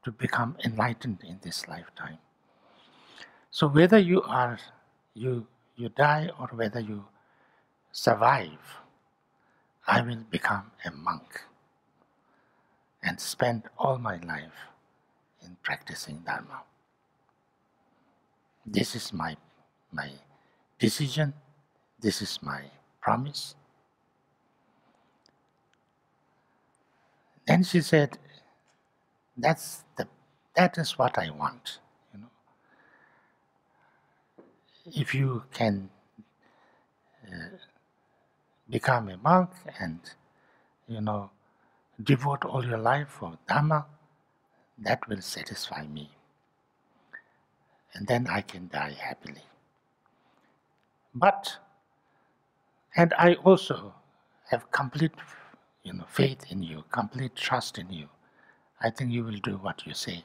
to become enlightened in this lifetime. So whether you die or whether you survive, I will become a monk and spend all my life in practicing Dharma. This is my decision. This is my promise. Then she said, that is what I want. If you can become a monk and devote all your life for Dharma, that will satisfy me. And then I can die happily. And I also have complete faith in you, complete trust in you. I think you will do what you say.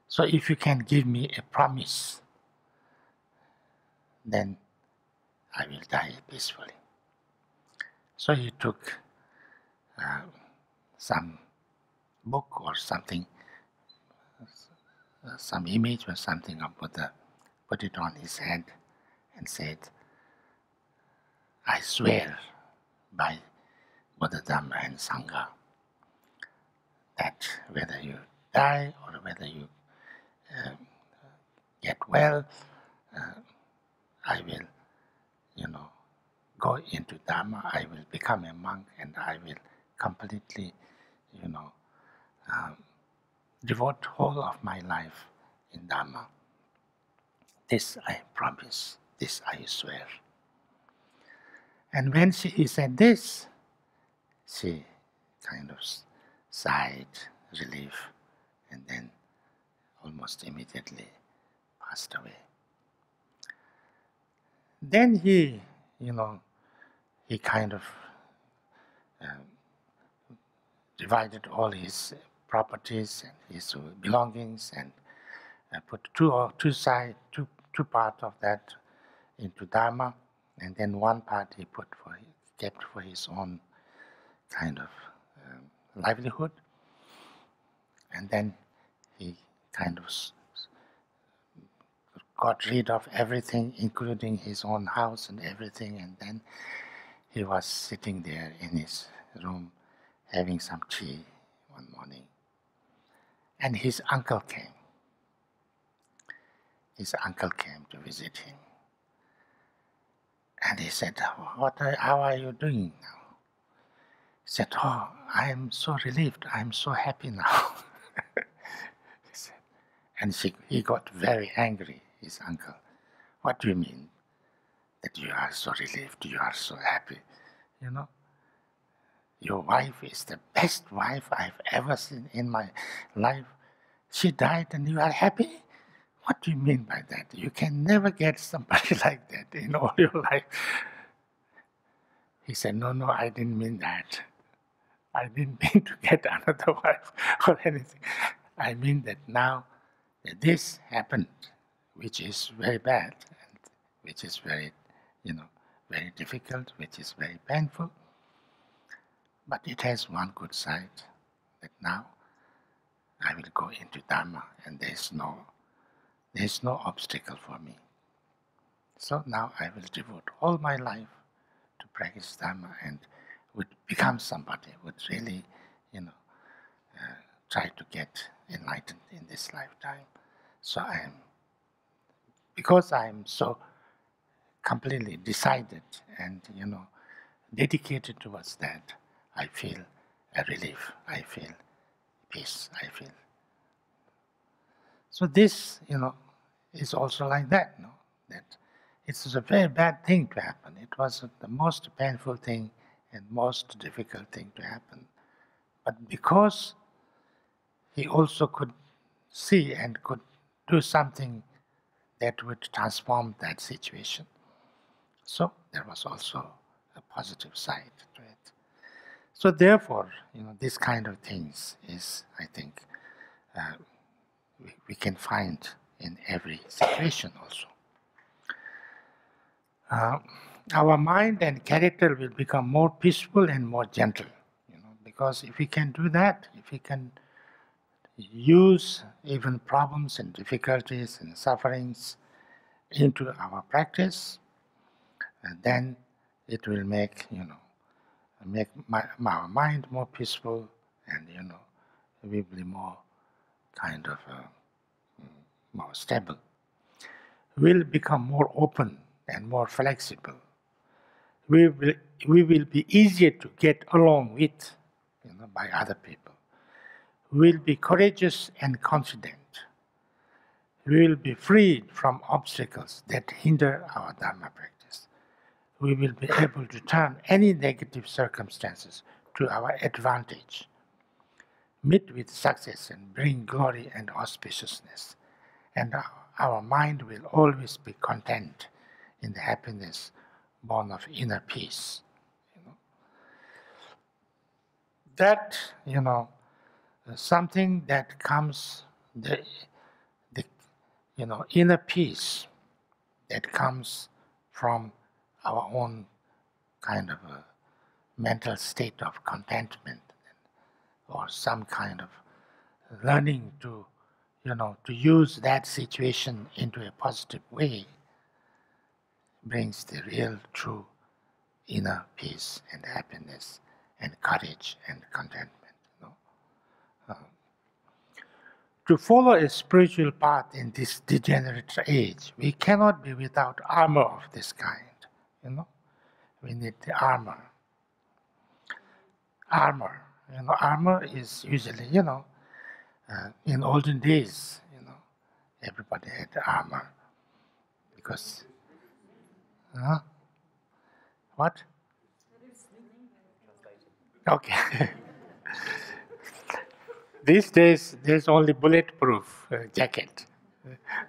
So if you can give me a promise, then I will die peacefully. So he took some book or something, some image or something of Buddha, put it on his head and said, I swear by Buddha, Dhamma and Sangha that whether you die or whether you get well, I will, go into Dharma, I will become a monk, and I will completely, devote whole of my life in Dharma. This I promise, this I swear. And when he said this, she kind of sighed, relief, and then almost immediately passed away. Then he kind of divided all his properties and his belongings and put two parts of that into Dharma, and then one part he kept for his own kind of livelihood, and then he kind of got rid of everything, including his own house and everything, and then he was sitting there in his room having some tea one morning, and his uncle came. His uncle came to visit him, and he said, how are you doing now? He said, oh, I am so relieved, I am so happy now. He said, and he got very angry, his uncle. What do you mean that you are so relieved, you are so happy? You know, your wife is the best wife I've ever seen in my life. She died and you are happy? What do you mean by that? You can never get somebody like that in all your life. He said, no, I didn't mean that. I didn't mean to get another wife or anything. I mean that now that this happened, which is very bad, and which is very, very difficult, which is very painful, but it has one good side, that now I will go into Dharma and there's no obstacle for me. So now I will devote all my life to practice Dharma and would become somebody, would really, try to get enlightened in this lifetime. So because I am so completely decided and, dedicated towards that, I feel a relief, I feel peace, I feel. So this, is also like that, that it is a very bad thing to happen. It was the most painful thing and most difficult thing to happen. But because he also could see and could do something that would transform that situation. So there was also a positive side to it. So therefore, this kind of things is, I think, we can find in every situation also. Our mind and character will become more peaceful and more gentle, because if we can do that, if we can use even problems and difficulties and sufferings into our practice, then it will make our mind more peaceful, and we will be more kind of more stable. We'll become more open and more flexible. We will be easier to get along with, by other people. We'll be courageous and confident. We will be freed from obstacles that hinder our Dharma practice. We will be able to turn any negative circumstances to our advantage, meet with success and bring glory and auspiciousness. And our mind will always be content in the happiness born of inner peace. That, something that comes, the inner peace that comes from our own kind of a mental state of contentment, or some kind of learning to, to use that situation into a positive way, brings the real, true inner peace and happiness and courage and contentment. To follow a spiritual path in this degenerate age, we cannot be without armor of this kind. We need the armor. Armor. Armor is usually, in olden days, everybody had armor because. What? Okay. These days, there's only bulletproof jacket.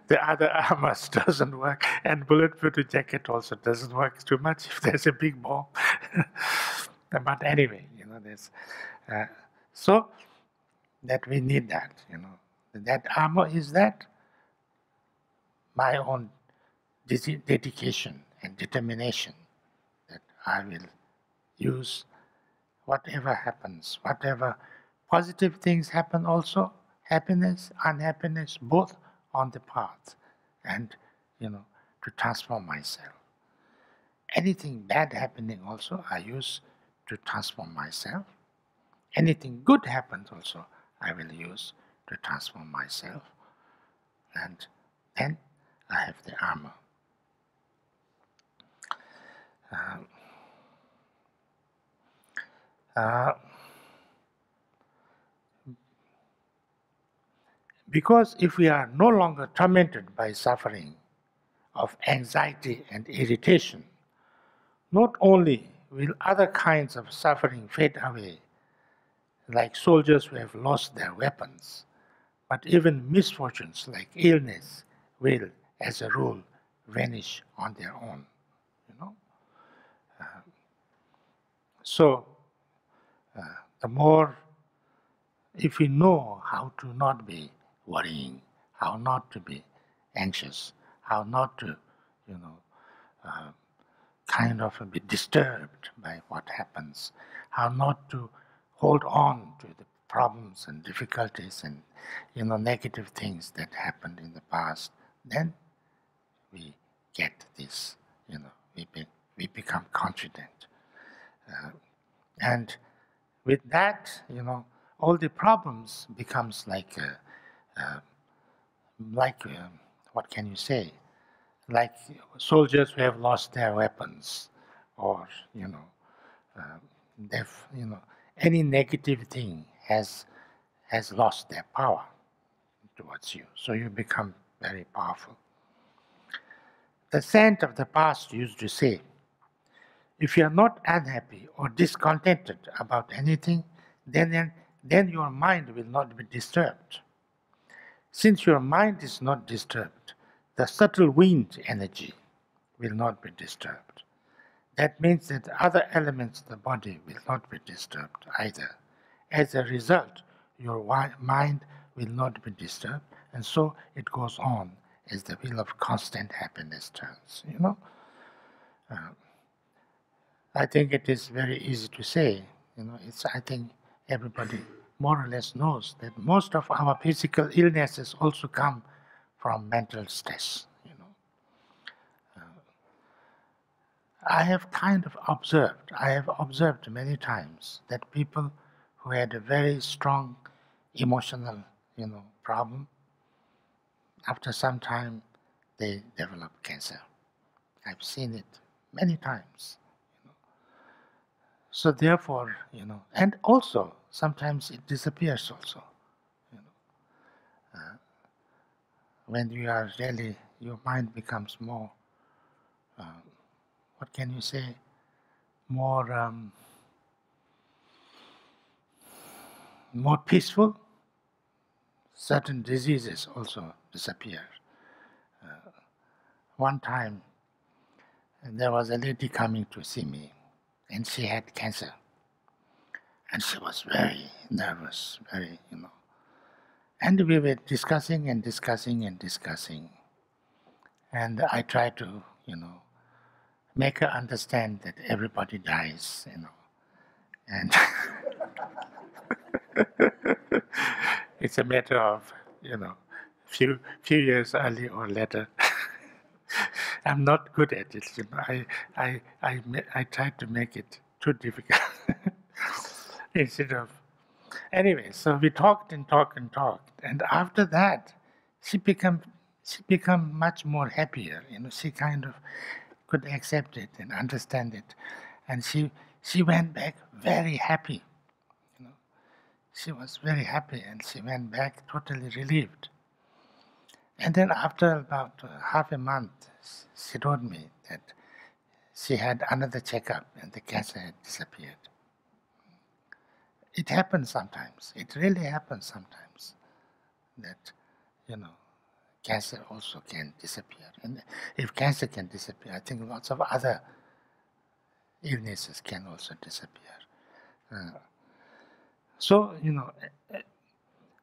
The other armors doesn't work, and bulletproof jacket also doesn't work too much if there's a big bomb. But anyway, Yes. So that we need that, That armor is that my own dedication and determination that I will use whatever happens, whatever positive things happen also, happiness, unhappiness, both on the path, and, to transform myself. Anything bad happening also, I use to transform myself. Anything good happens also, I will use to transform myself. And then I have the armor. Uh, because if we are no longer tormented by suffering of anxiety and irritation, not only will other kinds of suffering fade away, like soldiers who have lost their weapons, but even misfortunes like illness will, as a rule, vanish on their own. So, the more, if we know how to not be worrying, how not to be anxious, how not to, kind of be disturbed by what happens, how not to hold on to the problems and difficulties and negative things that happened in the past, then we get this, we become confident. And with that, all the problems becomes like, what can you say? Like soldiers who have lost their weapons, or they've, any negative thing has lost their power towards you. So you become very powerful. The saint of the past used to say, if you are not unhappy or discontented about anything, then your mind will not be disturbed. Since your mind is not disturbed, the subtle wind energy will not be disturbed. That means that other elements of the body will not be disturbed either. As a result, your mind will not be disturbed, and so it goes on as the wheel of constant happiness turns. I think it is very easy to say. I think everybody more or less knows that most of our physical illnesses also come from mental stress. I have observed many times that people who had a very strong emotional, problem, after some time they develop cancer. I've seen it many times. So therefore, and also sometimes it disappears also. When you are really, your mind becomes more, what can you say, more more peaceful, certain diseases also disappear. One time, there was a lady coming to see me, and she had cancer. And she was very nervous, very, And we were discussing and discussing and discussing. And I tried to, make her understand that everybody dies, And it's a matter of, few years early or later. I'm not good at it. I tried to make it too difficult instead of. Anyway, so we talked and talked and talked, and after that, she became much more happier. She kind of could accept it and understand it, and she went back very happy. She was very happy, and she went back totally relieved. And then after about half a month, she told me that she had another checkup and the cancer had disappeared. It happens sometimes. It really happens sometimes that, cancer also can disappear. And if cancer can disappear, I think lots of other illnesses can also disappear. So,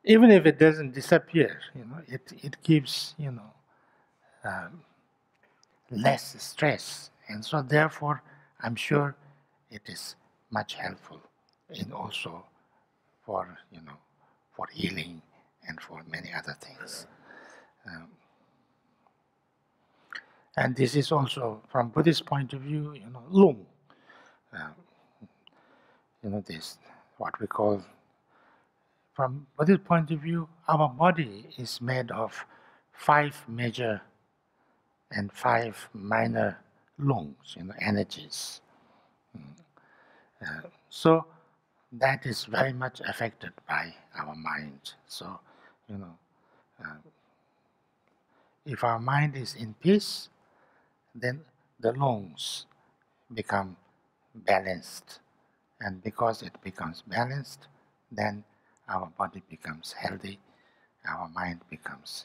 even if it doesn't disappear, it gives, less stress. And so therefore, I'm sure it is much helpful in also for, for healing and for many other things. And this is also, from Buddhist point of view, lung, this, what we call, from Buddhist point of view, our body is made of 5 major and 5 minor lungs, energies. So that is very much affected by our mind. So, if our mind is in peace, then the lungs become balanced. And because it becomes balanced, then our body becomes healthy, our mind becomes,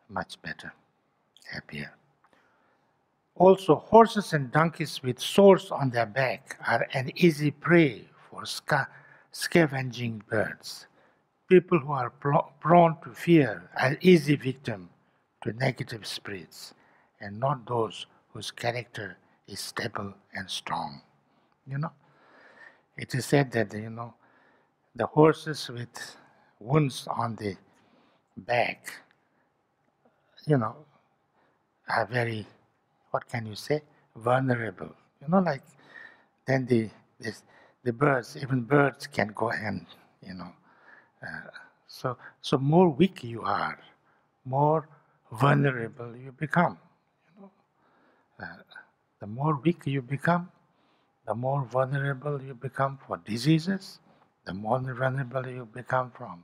much better, happier. Also, horses and donkeys with swords on their back are an easy prey for scavenging birds. People who are prone to fear are easy victims to negative spirits, and not those whose character is stable and strong. It is said that, the horses with wounds on the back, are very, what can you say, vulnerable. Like then the birds, even birds can go and, so more weak you are, more vulnerable you become. The more weak you become, the more vulnerable you become for diseases, the more vulnerable you become from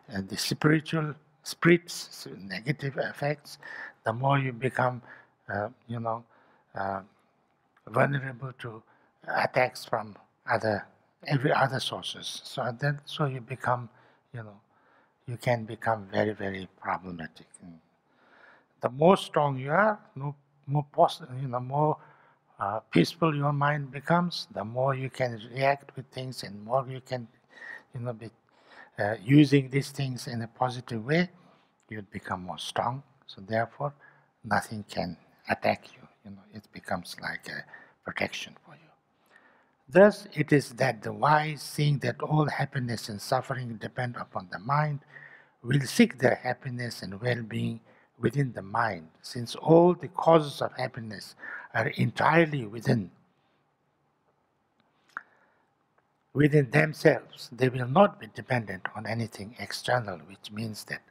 the spiritual spirits, negative effects, the more you become, uh, vulnerable to attacks from every other sources. So you become, you can become very, very problematic. The more strong you are, more peaceful your mind becomes, the more you can react with things and more you can, be using these things in a positive way, you become more strong. So therefore, nothing can attack you. It becomes like a protection for you. Thus, it is that the wise, seeing that all happiness and suffering depend upon the mind, will seek their happiness and well-being within the mind, since all the causes of happiness are entirely within themselves. They will not be dependent on anything external, which means that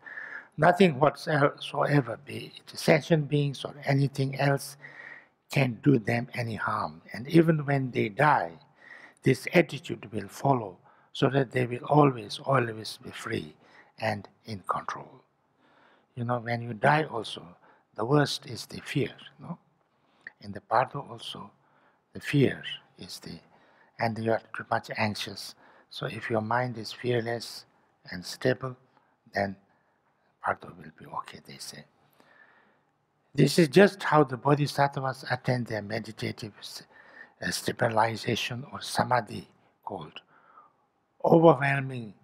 nothing whatsoever, be it sentient beings or anything else, can do them any harm. And even when they die, this attitude will follow, so that they will always, always be free and in control. When you die also, the worst is the fear. In the Bardo also, the fear is and you are too much anxious. So if your mind is fearless and stable, then Bardo will be okay, they say. This is just how the bodhisattvas attain their meditative stabilization or samadhi, called overwhelming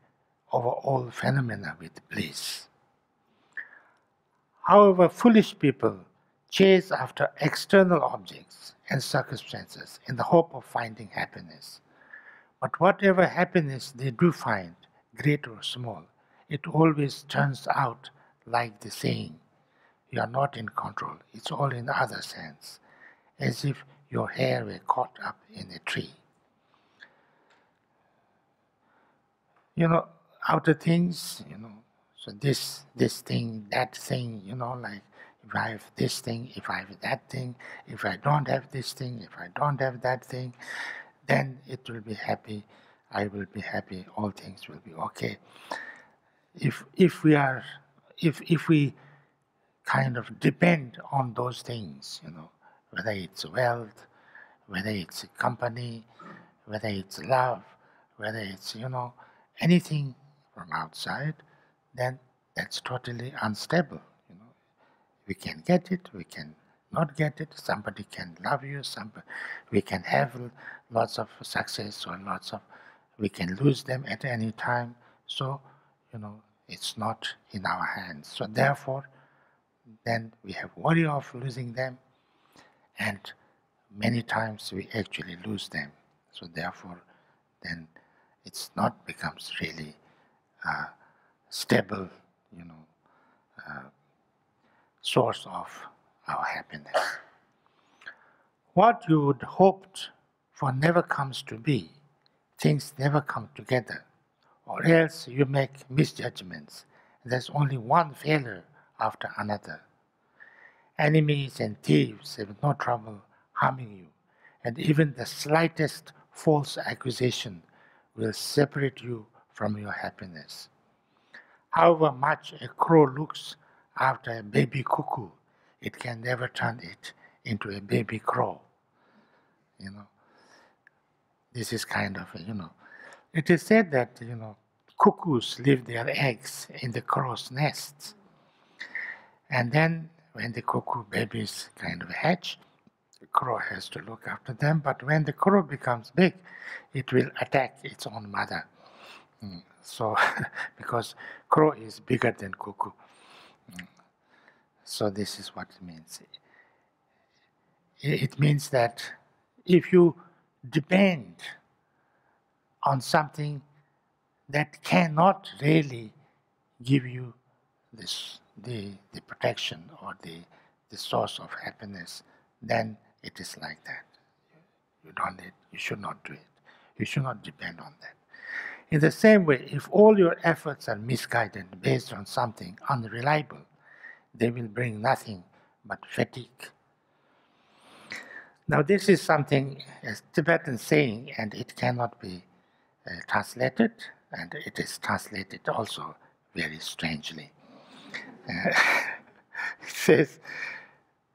over all phenomena with bliss. However, foolish people chase after external objects and circumstances in the hope of finding happiness. But whatever happiness they do find, great or small, it always turns out like the saying, you are not in control, it's all in others' hands, as if your hair were caught up in a tree. Outer things, so this thing, that thing, like if I have this thing, if I have that thing, if I don't have this thing, if I don't have that thing, then it will be happy, I will be happy, all things will be okay. If we kind of depend on those things, whether it's wealth, whether it's company, whether it's love, whether it's, anything from outside, then that's totally unstable. We can get it, we can not get it, somebody can love you, we can have lots of success or lots of We can lose them at any time. So, it's not in our hands. So therefore, then we have worry of losing them, and many times we actually lose them. So therefore, then it's not becomes really stable, source of our happiness. What you would hoped for never comes to be. Things never come together, or else you make misjudgments. There's only one failure after another. Enemies and thieves have no trouble harming you, and even the slightest false accusation will separate you from your happiness. However much a crow looks after a baby cuckoo, it can never turn it into a baby crow. This is kind of, It is said that, cuckoos leave their eggs in the crow's nests. And then when the cuckoo babies kind of hatch, the crow has to look after them. But when the crow becomes big, it will attack its own mother. So, because crow is bigger than cuckoo. So this is what it means. It means that if you depend on something that cannot really give you the protection or the source of happiness, then it is like that. You should not do it. You should not depend on that. In the same way, if all your efforts are misguided based on something unreliable, they will bring nothing but fatigue. Now, this is something, a Tibetan saying, and it cannot be translated, and it is translated also very strangely. It says,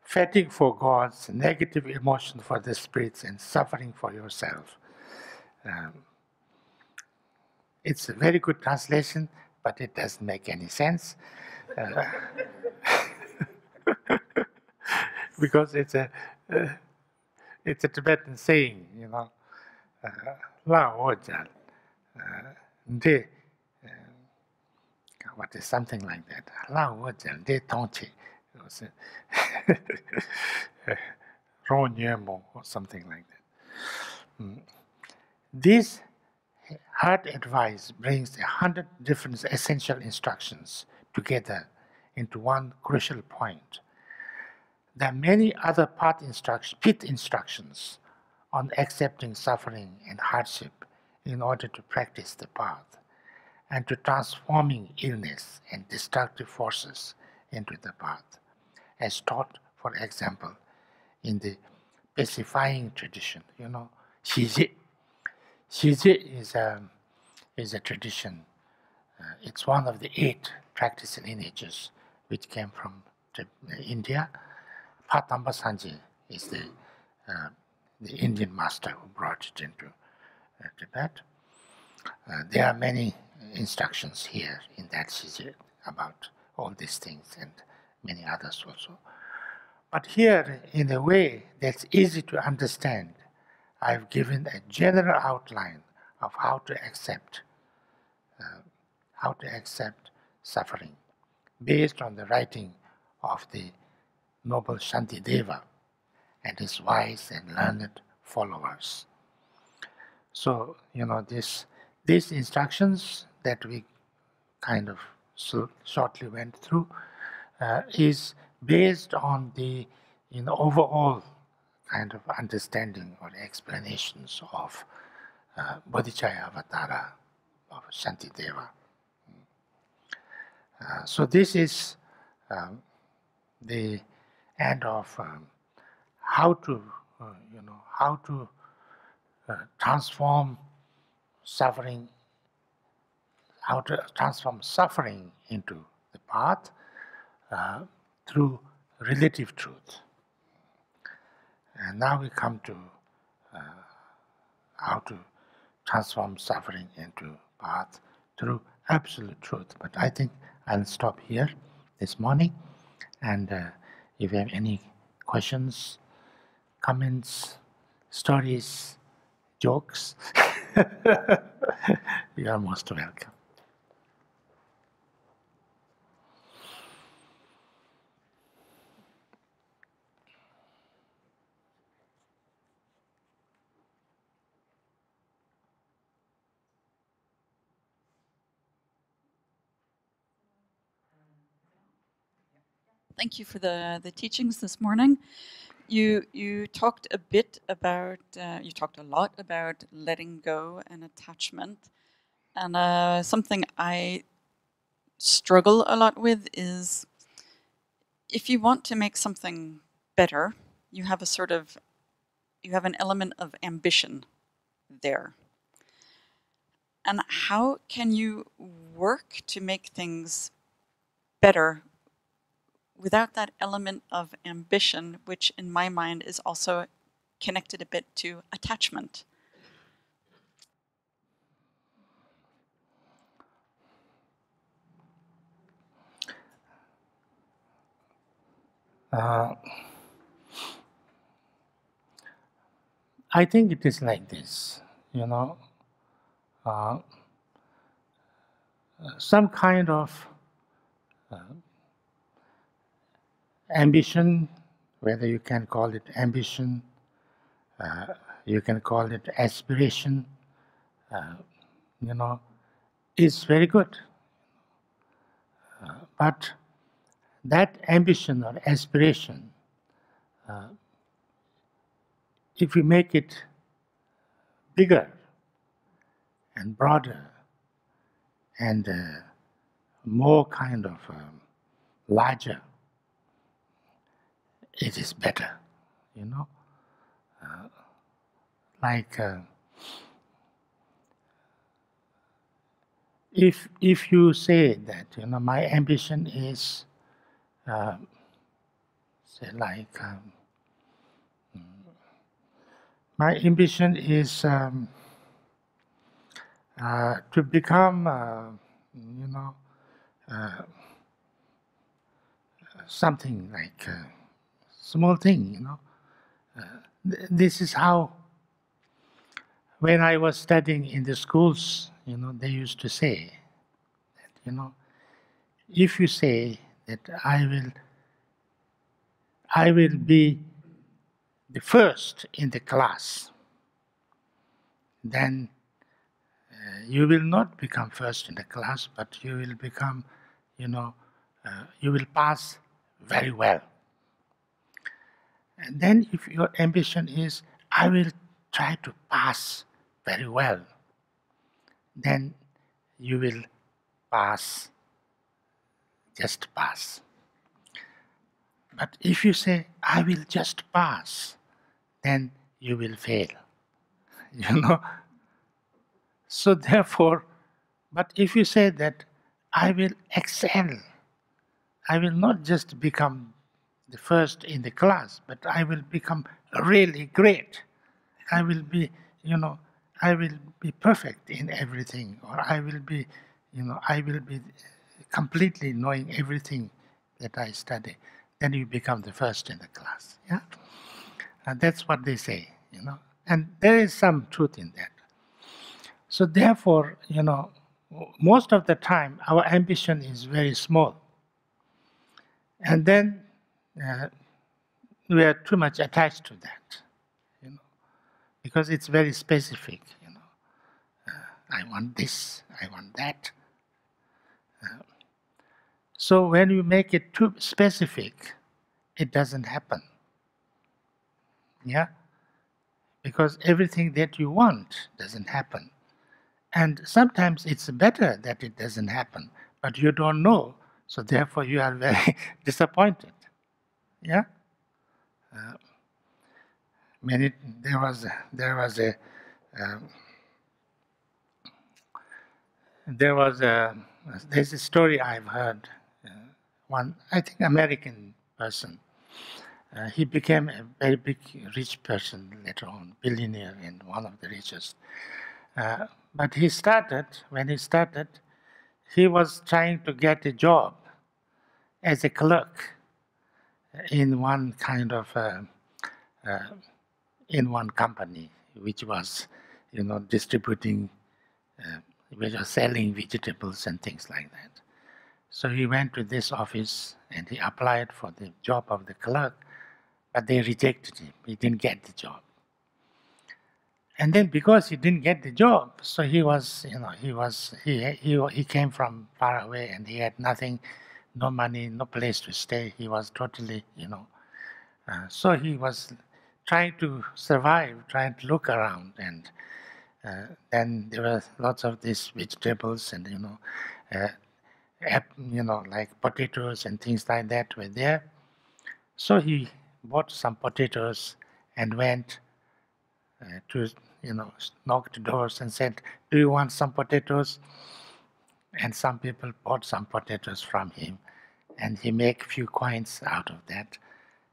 fatigue for gods, negative emotion for the spirits, and suffering for yourself. It's a very good translation, but it doesn't make any sense. Because it's a Tibetan saying, La Ojan, what is something like that? La Ojan, de Tongchi, or something like that. This hard advice brings 100 different essential instructions together into one crucial point. There are many other pit instructions on accepting suffering and hardship in order to practice the path and to transforming illness and destructive forces into the path, as taught, for example, in the pacifying tradition. Shiji. Shiji is a tradition. It's one of the 8 practice lineages which came from India. Patamba Sanji is the Indian master who brought it into Tibet. There are many instructions here in that Shiji about all these things and many others also. But here, in a way that's easy to understand, I've given a general outline of how to accept suffering based on the writing of the noble Shantideva and his wise and learned followers. So, these instructions that we kind of shortly went through is based on the overall kind of understanding or explanations of Bodhicaya Avatara of Shantideva. So this is the end of how to transform suffering, how to transform suffering into the path through relative truth. And now we come to how to transform suffering into path through absolute truth. But I think I'll stop here this morning. And if you have any questions, comments, stories, jokes, You are most welcome. Thank you for the teachings this morning. You talked a bit about, you talked a lot about letting go and attachment. And something I struggle a lot with is if you want to make something better, you have a sort of, you have an element of ambition there. And how can you work to make things better without that element of ambition, which in my mind is also connected a bit to attachment? Uh, I think it is like this, you know, uh, some kind of ambition, whether you can call it ambition, you can call it aspiration, you know, is very good. But that ambition or aspiration, if we make it bigger and broader and more kind of larger, it is better, you know. Like if you say that, you know, my ambition is, say like, my ambition is to become, you know, something like a small thing, you know. This is how, when I was studying in the schools, you know, they used to say that, you know, if you say that I will be the first in the class, then you will not become first in the class, but you will become, you know, you will pass very well. And then if your ambition is, I will try to pass very well, then you will pass, just pass. But if you say, I will just pass, then you will fail, you know. So therefore, but if you say that I will excel, I will not just become the first in the class, but I will become really great. I will be, you know, I will be perfect in everything, or I will be, you know, I will be completely knowing everything that I study. Then you become the first in the class. Yeah, and that's what they say, you know, and there is some truth in that. So therefore, you know, most of the time our ambition is very small, and then we are too much attached to that, you know, because it's very specific. You know, I want this, I want that. So when you make it too specific, it doesn't happen. Yeah, because everything that you want doesn't happen, and sometimes it's better that it doesn't happen, but you don't know, so therefore you are very disappointed. Yeah, many there was a there's a story I've heard. One, I think, American person. He became a very big, rich person later on, billionaire and one of the richest. But when he started, he was trying to get a job as a clerk in one kind of, in one company, which was distributing, selling vegetables and things like that. So he went to this office and he applied for the job of the clerk, but they rejected him. He didn't get the job. And then because he didn't get the job, so he came from far away and he had nothing, no money, no place to stay. He was totally, so he was trying to survive, trying to look around, and then there were lots of these vegetables and like potatoes and things like that were there. So he bought some potatoes and went to knocked doors and said, "Do you want some potatoes?" And some people bought some potatoes from him, and he made few coins out of that.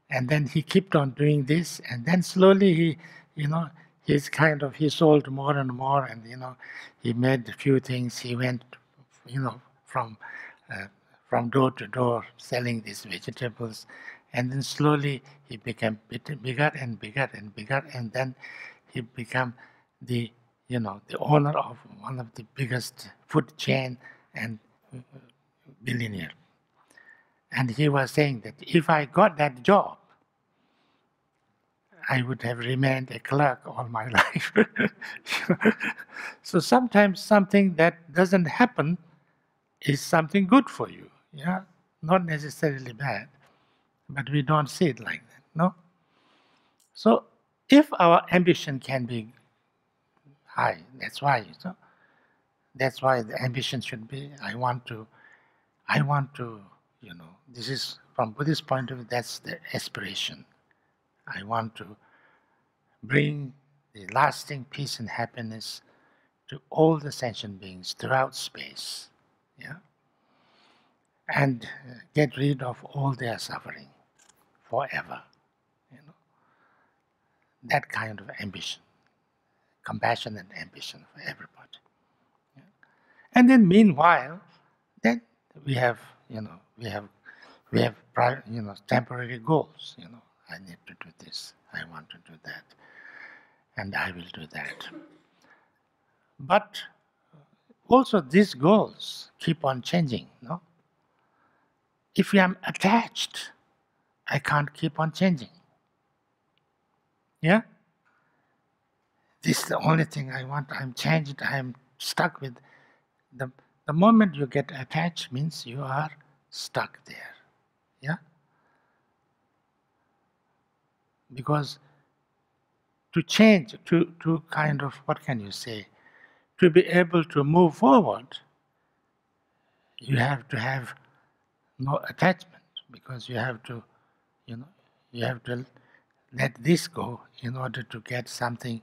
And then he kept on doing this, and then slowly he sold more and more, and he made a few things. He went, from door to door selling these vegetables, and then slowly he became bigger and bigger and bigger, and then he became the owner of one of the biggest food chain and billionaire. And he was saying that if I got that job, I would have remained a clerk all my life. So sometimes something that doesn't happen is something good for you. Yeah, not necessarily bad, but we don't see it like that. No. So if our ambition can be high, that's why the ambition should be. I want to. This is from Buddhist point of view. That's the aspiration. I want to bring the lasting peace and happiness to all the sentient beings throughout space, yeah, and get rid of all their suffering forever. That kind of ambition, compassion and ambition for everybody. Yeah. And then meanwhile, then we have temporary goals. I need to do this. I want to do that, and I will do that. But also these goals keep on changing. No. If I am attached, I can't keep on changing. Yeah. This is the only thing I want. I'm changed. I'm stuck with the moment you get attached means you are stuck there. Yeah? Because to change, to kind of, what can you say, to be able to move forward, you have to have no attachment, because you have to let this go in order to get something,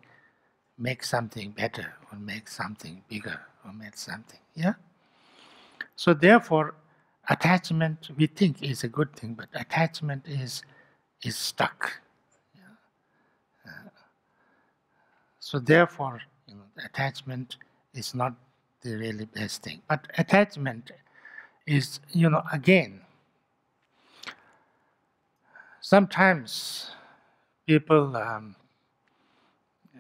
make something better, or make something bigger, or make something, yeah? So therefore, attachment we think is a good thing, but attachment is stuck. So therefore, attachment is not the really best thing. But attachment is, again, sometimes people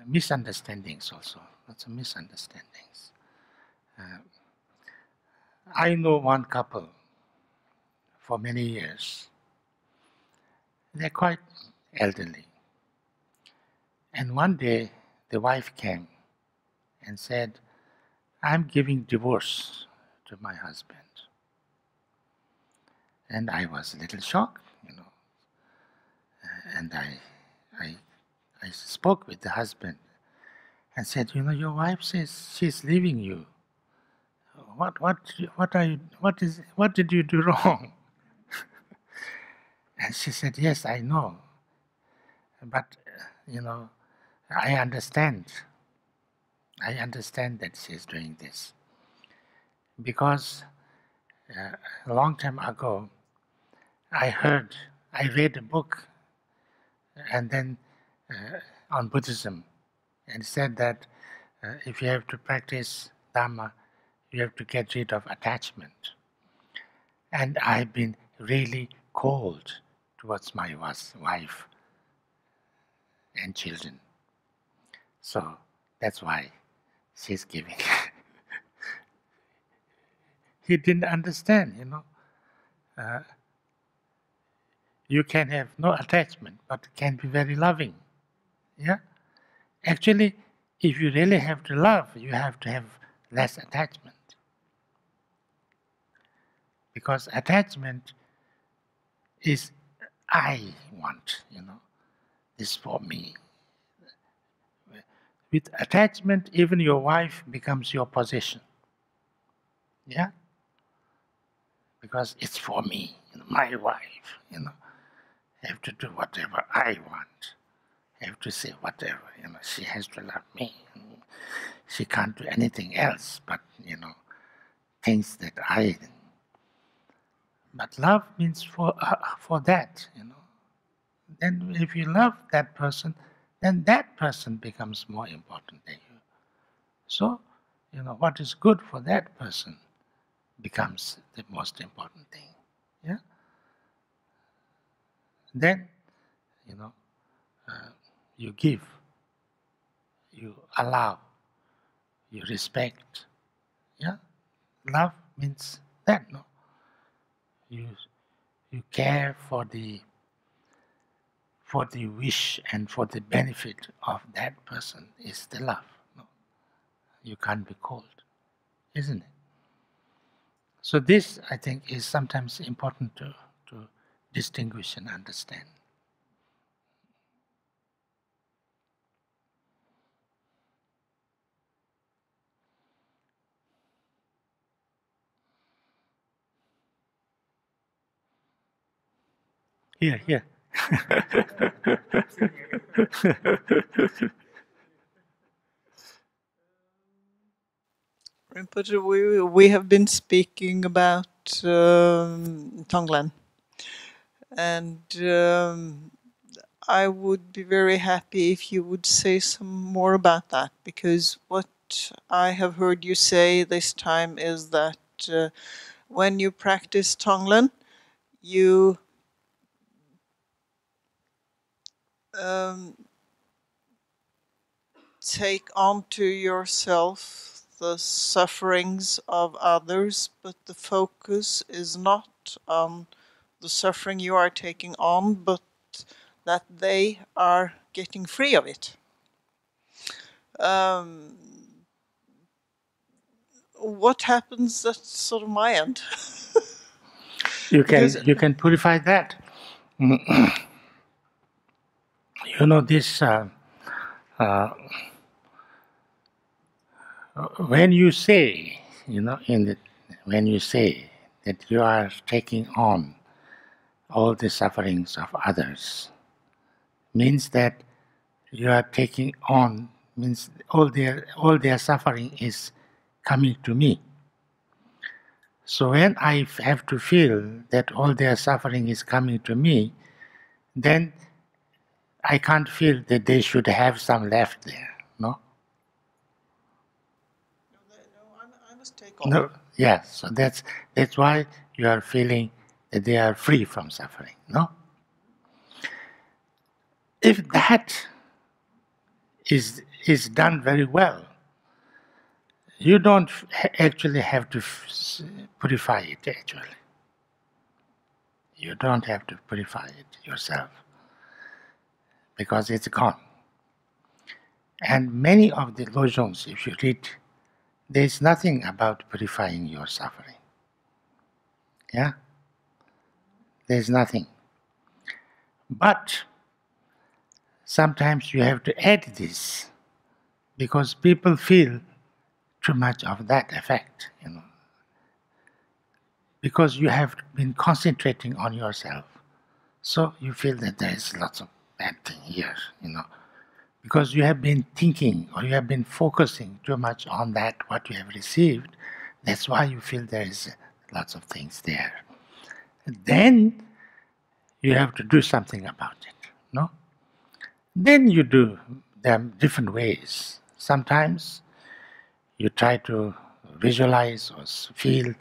misunderstandings also. Lots of misunderstandings. I know one couple for many years. They're quite elderly. And one day, the wife came and said, "I'm giving divorce to my husband." And I was a little shocked, and I spoke with the husband and said, "Your wife says she's leaving you. What did you do wrong?" And she said, "Yes, I know. But, I understand. I understand that she's doing this. Because a long time ago, I read a book, and then on Buddhism, and said that if you have to practice Dhamma, you have to get rid of attachment. And I've been really cold towards my wife and children. So That's why she's giving. He didn't understand, You can have no attachment, but can be very loving. Yeah? Actually, if you really have to love, you have to have less attachment. Because attachment is I want, this for me. With attachment, even your wife becomes your possession. Yeah? Because it's for me, my wife, I have to do whatever I want. I have to say whatever, she has to love me. She can't do anything else but, things that I. But love means for that, Then if you love that person, then that person becomes more important than you. So, what is good for that person becomes the most important thing. Yeah. Then, you give, you allow, you respect. Yeah. Love means that, no? You care for the wish and for the benefit of that person is the love. No? You can't be cold, isn't it? So this, I think, is sometimes important to distinguish and understand. Here. Rinpoche, we have been speaking about Tonglen, and I would be very happy if you would say some more about that, because what I have heard you say this time is that when you practice Tonglen, you take onto yourself the sufferings of others, but the focus is not on the suffering you are taking on, but that they are getting free of it. What happens? That's sort of my end. You can purify that. This. When you say, when you say that you are taking on all the sufferings of others, means that you are taking on, means all their suffering is coming to me. So when I have to feel that all their suffering is coming to me, then I can't feel that they should have some left there, no? I must take on. No, yes. So that's why you are feeling that they are free from suffering. No. If that is done very well, you don't actually have to purify it. Actually, you don't have to purify it yourself because it's gone. And many of the lojongs, if you read, there is nothing about purifying your suffering. Yeah? There's nothing. But sometimes you have to add this because people feel too much of that effect, Because you have been concentrating on yourself. So you feel that there is lots of bad thing here, Because you have been thinking or you have been focusing too much on that, what you have received. That's why you feel there is lots of things there. Then you have to do something about it, no? Then you do them different ways. Sometimes you try to visualize or feel,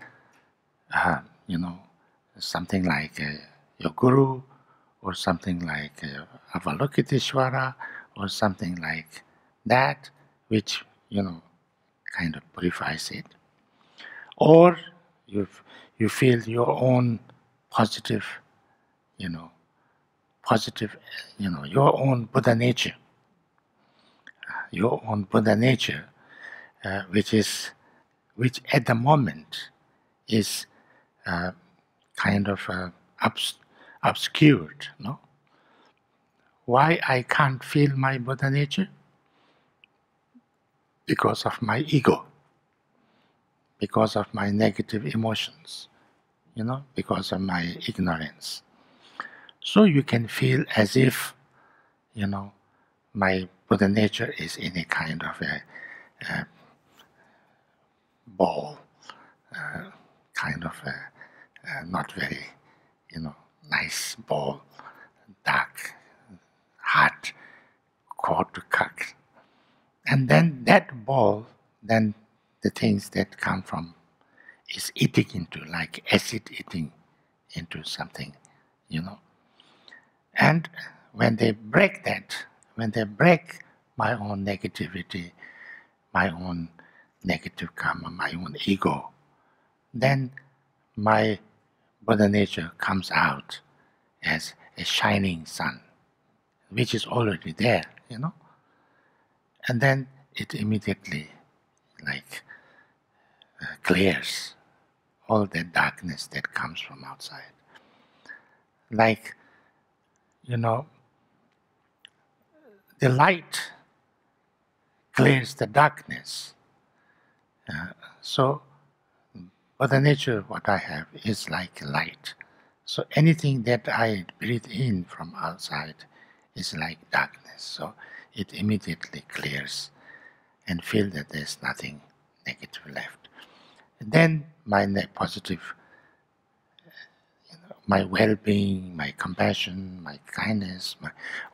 something like your guru, or something like Avalokiteshvara, or something like that, which, kind of purifies it. Or you feel your own positive, your own Buddha nature. Your own Buddha nature, which at the moment is kind of obscured. No? Why I can't feel my Buddha nature? Because of my ego, because of my negative emotions, because of my ignorance. So you can feel as if, my Buddha nature is in a kind of a ball, kind of a not very, nice ball, dark, hard, core to cut. And then that ball, then the things that come from is eating into, like acid eating into something, And when they break that, when they break my own negativity, my own negative karma, my own ego, then my Buddha nature comes out as a shining sun, which is already there, And then it immediately, clears all the darkness that comes from outside. Like, the light clears the darkness. So, Buddha nature, what I have, is like light. So anything that I breathe in from outside is like darkness. So it immediately clears and feel that there's nothing negative left. And then my positive, my well-being, my compassion, my kindness,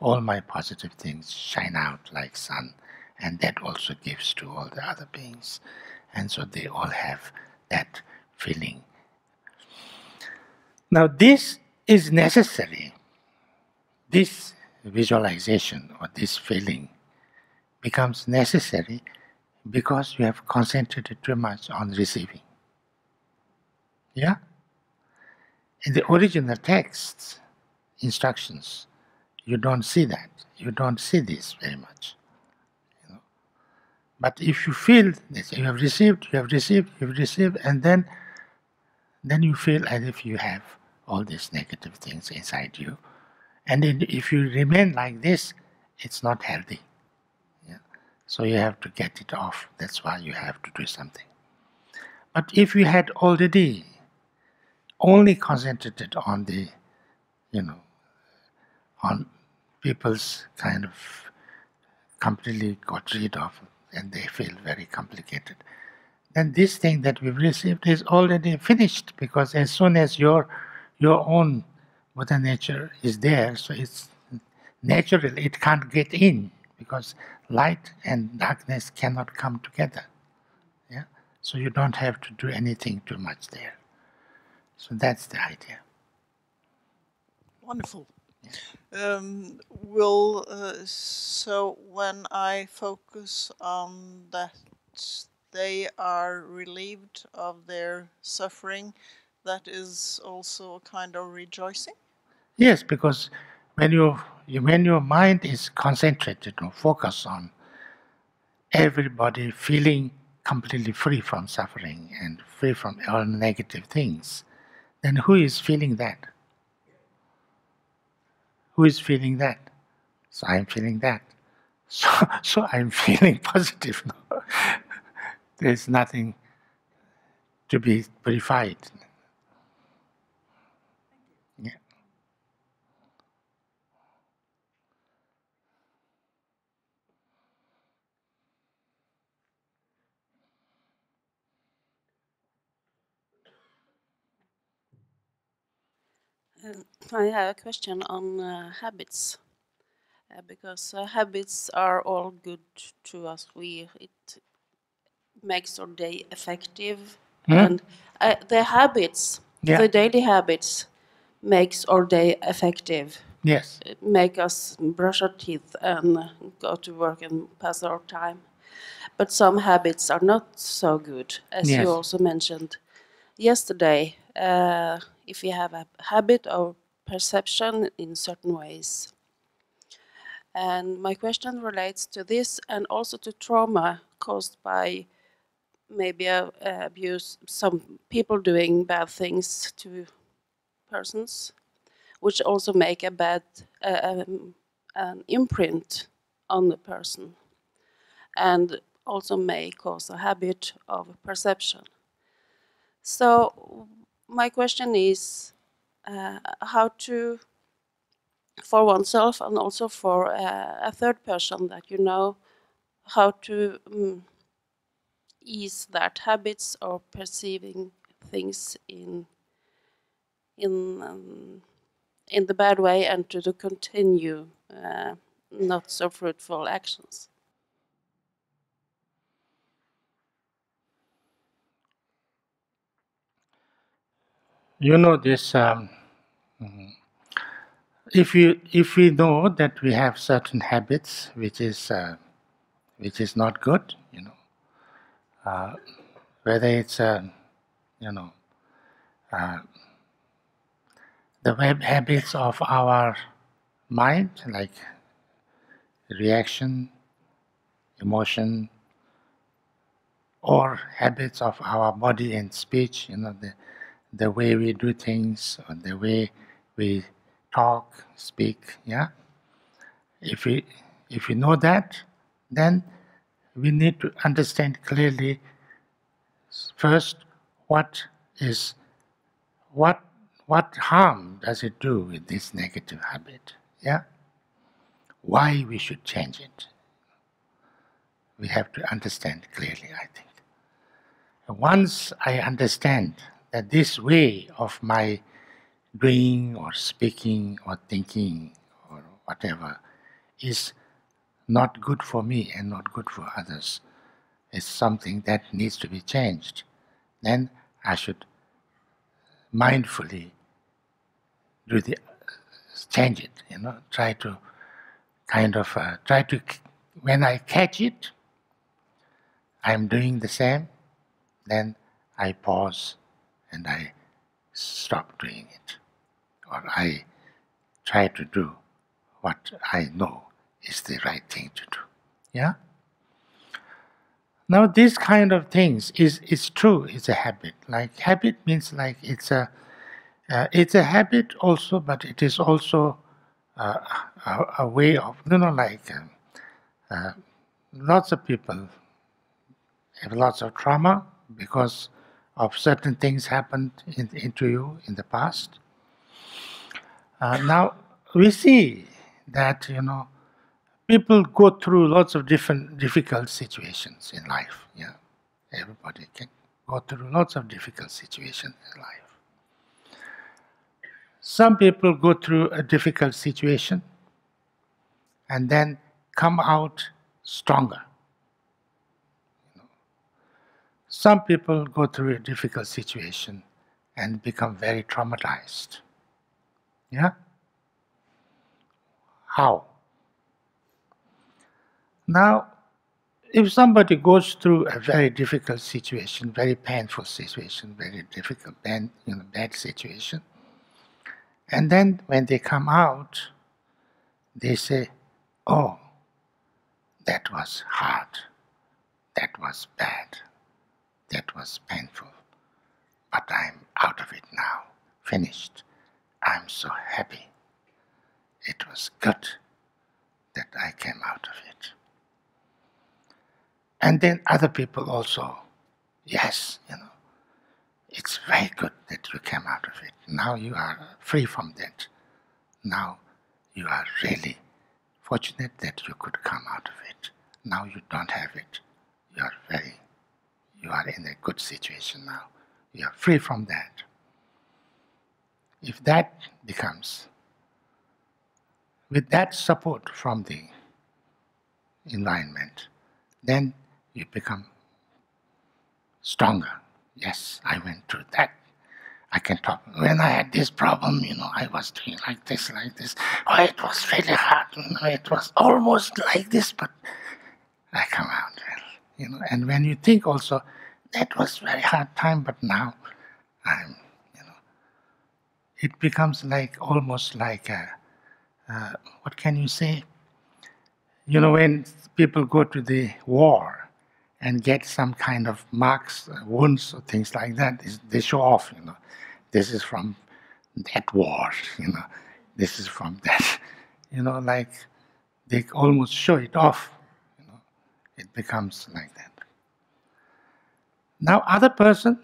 all my positive things shine out like sun, and that also gives to all the other beings. And so they all have that feeling. Now this is necessary. This visualization or this feeling becomes necessary because you have concentrated too much on receiving. Yeah? In the original texts, instructions, you don't see that. You don't see this very much. But if you feel this, you have received, and then you feel as if you have all these negative things inside you. And then if you remain like this, it's not healthy. Yeah? So you have to get it off. That's why you have to do something. But if you had already only concentrated on the, on people's kind of completely got rid of, and they feel very complicated, then this thing that we've received is already finished, because as soon as your own Buddha nature is there, so it's natural, it can't get in, because light and darkness cannot come together. Yeah? So you don't have to do anything too much there. So that's the idea. Wonderful. So when I focus on that they are relieved of their suffering, that is also a kind of rejoicing? Yes, because when your mind is concentrated or focused on everybody feeling completely free from suffering and free from all negative things, then who is feeling that? Who is feeling that? So I'm feeling that. So I'm feeling positive now. There's nothing to be purified. Yeah. I have a question on habits, because habits are all good to us. It makes our day effective, and the habits, the daily habits, makes our day effective. Yes. It make us brush our teeth and go to work and pass our time. But some habits are not so good, as Yes. you also mentioned yesterday. If you have a habit of perception in certain ways. And my question relates to this and also to trauma caused by maybe abuse, some people doing bad things to persons, which also make a bad an imprint on the person and also may cause a habit of perception. So my question is how to, for oneself and also for a third person that you know, how to ease that habits of perceiving things in the bad way and to continue not so fruitful actions. You know this. If we know that we have certain habits which is not good, you know, whether it's you know the habits of our mind, like reaction, emotion, or habits of our body and speech, you know, the way we do things or the way we talk, speak, yeah. If we know that, then we need to understand clearly first what harm does it do with this negative habit, yeah? Why we should change it. We have to understand clearly, I think. Once I understand that this way of my doing or speaking or thinking or whatever is not good for me and not good for others, it's something that needs to be changed, then I should mindfully change it, you know, try to when I catch it, I'm doing the same, then I pause and I stop doing it. Or I try to do what I know is the right thing to do. Yeah? Now this kind of things is true, it's a habit. Like habit means like it's a habit also, but it is also a way of, you know, like lots of people have lots of trauma because of certain things happened into you in the past. Now we see that, you know, people go through lots of different difficult situations in life. Yeah, everybody can go through lots of difficult situations in life. Some people go through a difficult situation and then come out stronger. Some people go through a difficult situation and become very traumatized. Yeah? How? Now, if somebody goes through a very difficult situation, very painful situation, very difficult, bad situation, and then when they come out, they say, "Oh, that was hard, that was bad, that was painful, but I'm out of it now, finished. I'm so happy. It was good that I came out of it." And then other people also, yes, you know, it's very good that you came out of it. Now you are free from that. Now you are really fortunate that you could come out of it. Now you don't have it. You are in a good situation now. You are free from that. If that becomes, with that support from the environment, then you become stronger. Yes, I went through that. I can talk. When I had this problem, you know, I was doing like this. Oh, it was really hard. You know, it was almost like this, but I come out well. And when you think also, that was very hard time, but now I'm, it becomes like almost like what can you say? When people go to the war and get some kind of marks, wounds, or things like that, they show off. This is from that war. This is from that. Like they almost show it off. It becomes like that. Now, other person,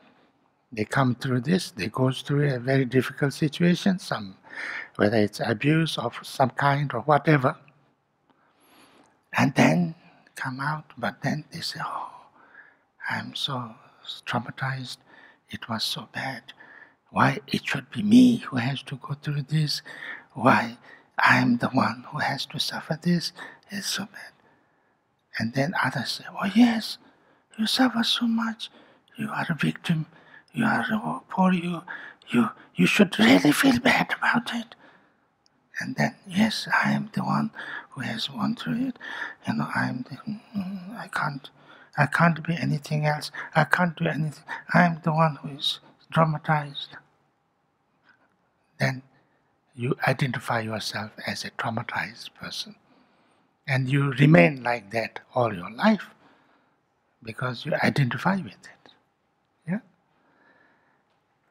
they come through this. They go through a very difficult situation. Whether it's abuse of some kind or whatever. And then come out, but then they say, oh, I'm so traumatized. It was so bad. Why it should be me who has to go through this? Why I'm the one who has to suffer this? It's so bad. And then others say, oh yes, you suffer so much. You are a victim. You are poor. You should really feel bad about it. And then, yes, I am the one who has gone through it. I can't be anything else. I can't do anything. I am the one who is traumatized. Then you identify yourself as a traumatized person. And you remain like that all your life because you identify with it. Yeah?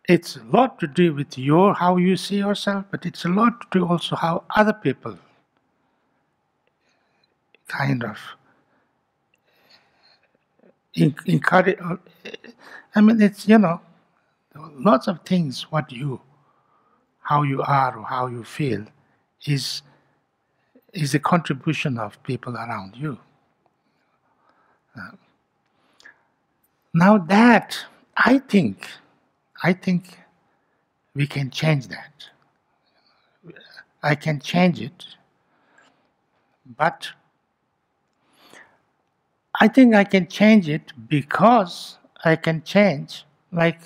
It's a lot to do with how you see yourself, but it's a lot to do also how other people kind of encourage. I mean, it's, lots of things, how you are or how you feel is a contribution of people around you. Now that, I think we can change that. I can change it, but I think I can change it because I can change, like,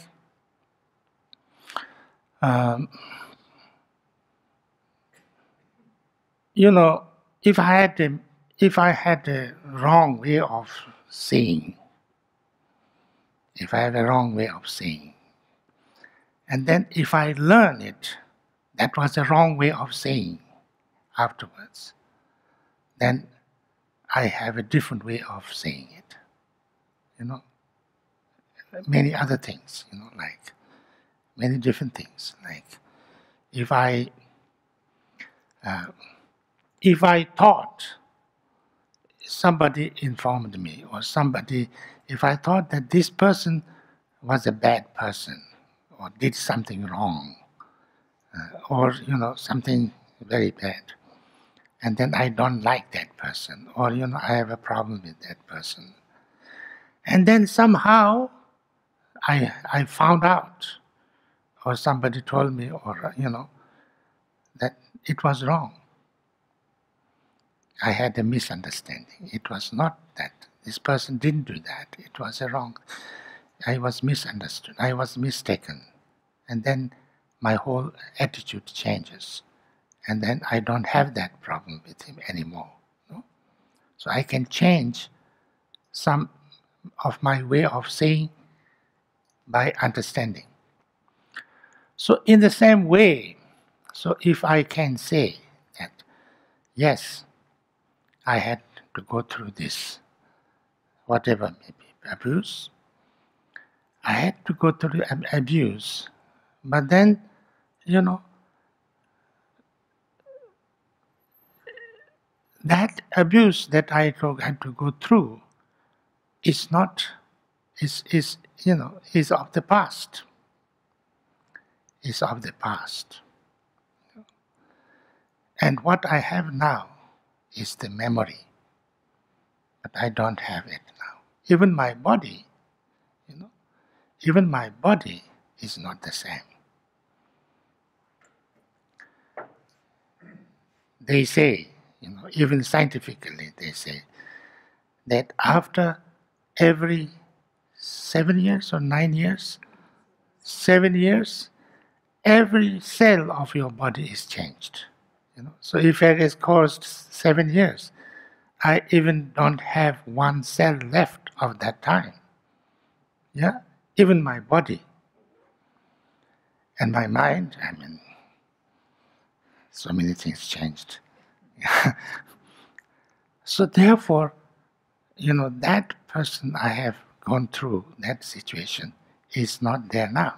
if I had a wrong way of saying, and then if I learn it, that was the wrong way of saying afterwards, then I have a different way of saying it. Many other things, like many different things. Like if I thought somebody informed me or if I thought that this person was a bad person or did something wrong or, something very bad, and then I don't like that person or, I have a problem with that person. And then somehow I found out or somebody told me or, that it was wrong. I had a misunderstanding. It was not that. This person didn't do that. It was a wrong. I was misunderstood. I was mistaken. And then my whole attitude changes. And then I don't have that problem with him anymore. No? So I can change some of my way of saying by understanding. So in the same way, so if I can say that, yes, I had to go through this, whatever may be, abuse. I had to go through abuse. But then, that abuse that I had to go through is of the past. Is of the past. And what I have now is the memory. But I don't have it now. Even my body, is not the same. They say, even scientifically, they say that after every 7 years or 9 years, 7 years, every cell of your body is changed. So if it has caused 7 years, I even don't have one cell left of that time. Yeah, even my body and my mind, I mean, so many things changed. So therefore, that person I have gone through, that situation, is not there now.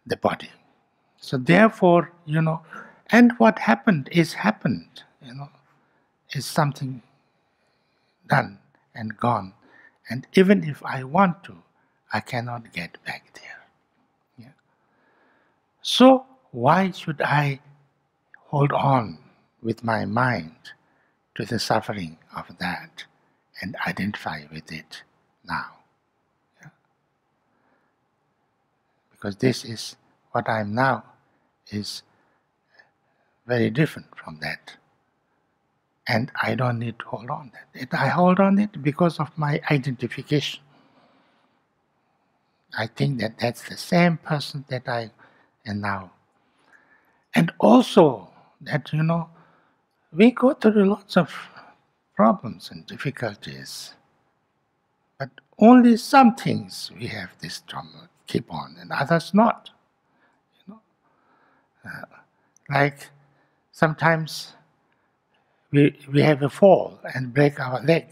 The body. So therefore, and what happened is happened, is something done and gone. And even if I want to, I cannot get back there. Yeah. So why should I hold on with my mind to the suffering of that and identify with it now? Yeah. Because this is what I am now is very different from that. And I don't need to hold on that. I hold on it because of my identification. I think that that's the same person that I am now. And also that, we go through lots of problems and difficulties. But only some things we have this trauma keep on and others not. Like sometimes we have a fall and break our leg.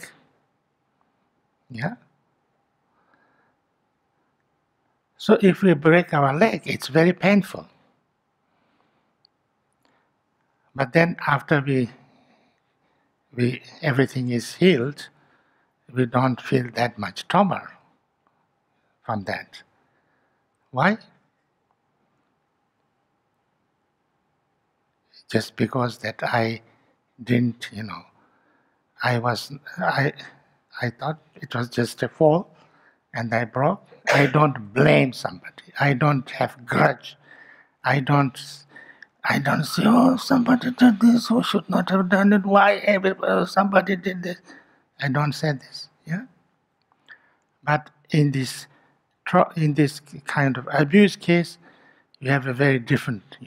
Yeah? So if we break our leg, it's very painful. But then after everything is healed, we don't feel that much trauma from that. Why? Just because that I didn't, I thought it was just a fall and I broke. I don't blame somebody. I don't have grudge. I don't say, oh, somebody did this, who should not have done it, why somebody did this. I don't say this, yeah? But in this kind of abuse case, you have a very different,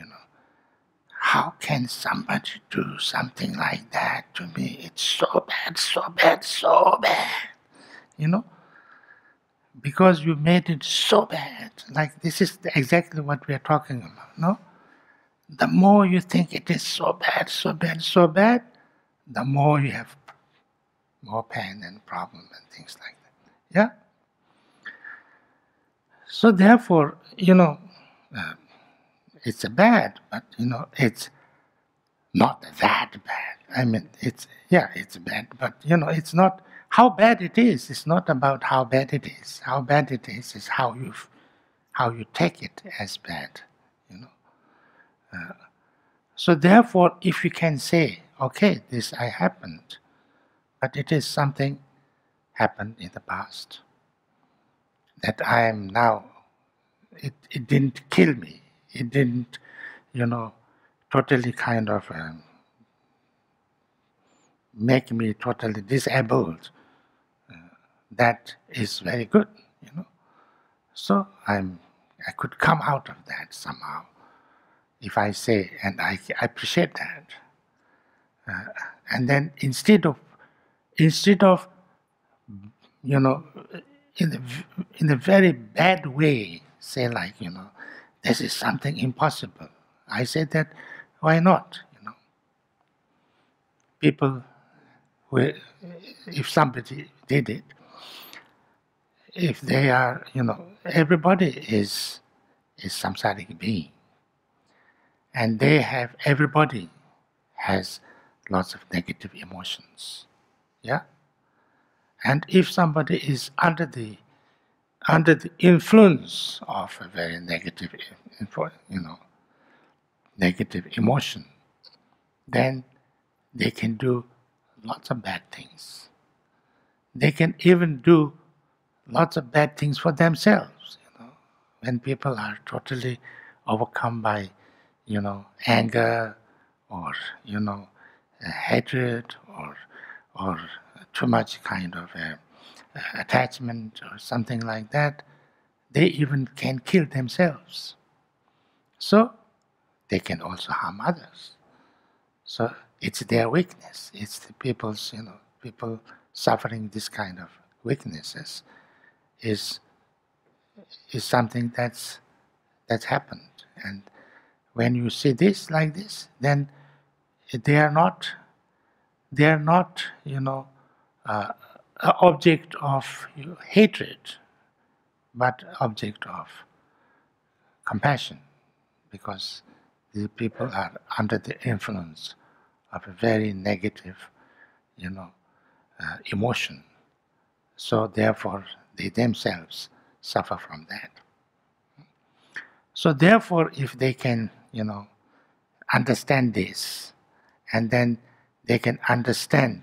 how can somebody do something like that to me? It's so bad, so bad, so bad, because you made it so bad. Like this is exactly what we are talking about, no? The more you think it is so bad, so bad, so bad, the more you have more pain and problem and things like that. Yeah? So therefore, it's a bad, but it's not that bad. I mean, it's bad, but it's not how bad it is. It's not about how bad it is. How bad it is how you take it as bad. So therefore, if you can say, okay, this I happened, but it is something happened in the past that I am now. It didn't kill me. It didn't, totally kind of make me totally disabled. That is very good, So I could come out of that somehow, if I say, and I appreciate that. And then instead of in a very bad way, say like, this is something impossible. I said that, why not? People, if somebody did it, if they are, everybody is samsaric being. And everybody has lots of negative emotions. Yeah? And if somebody is under the influence of a very negative, negative emotion, then they can do lots of bad things. They can even do lots of bad things for themselves. When people are totally overcome by, anger or hatred or too much kind of attachment or something like that, they even can kill themselves. So they can also harm others. So it's their weakness. It's the people's, people suffering this kind of weaknesses is something that's happened. And when you see this like this, then they are not, an object of hatred, but object of compassion, because the people are under the influence of a very negative, emotion. So therefore, they themselves suffer from that. So therefore, if they can, understand this, and then they can understand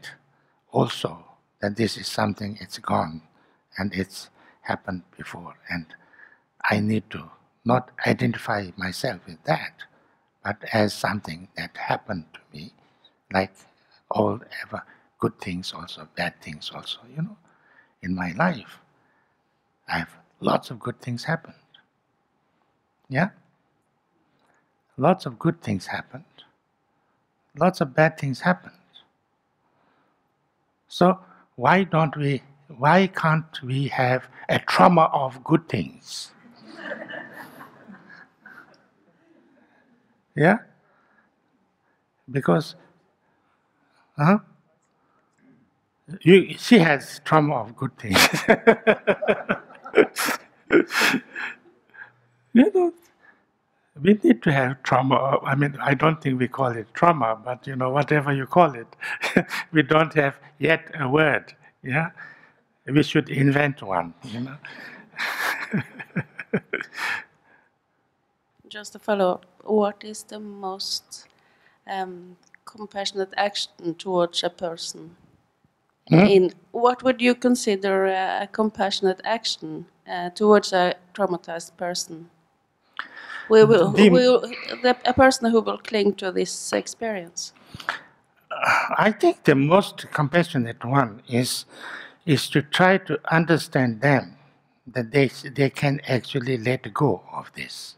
also that this is something, it's gone, and it's happened before, and I need to not identify myself with that, but as something that happened to me, like all ever good things also, bad things also, in my life. I have lots of good things happened. Yeah? Lots of good things happened. Lots of bad things happened. So why can't we have a trauma of good things? Yeah? Because, she has trauma of good things. We need to have trauma. I mean, I don't think we call it trauma, but whatever you call it, we don't have yet a word. Yeah, we should invent one. Just to follow up, what is the most compassionate action towards a person? In what would you consider a compassionate action towards a traumatized person? A person who will cling to this experience? I think the most compassionate one is to try to understand them, that they can actually let go of this.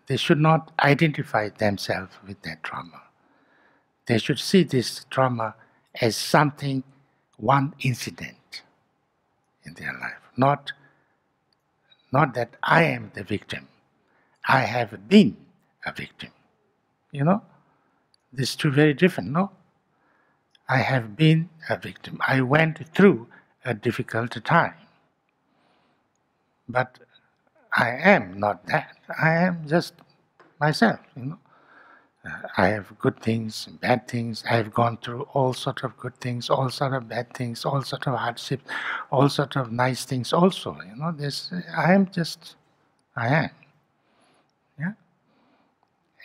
They should not identify themselves with that trauma. They should see this trauma as something, one incident in their life, not that I am the victim. I have been a victim. These two very different, no? I have been a victim. I went through a difficult time. But I am not that. I am just myself, I have good things, bad things. I have gone through all sorts of good things, all sorts of bad things, all sorts of hardships, all sorts of nice things also. I am just, I am. Yeah?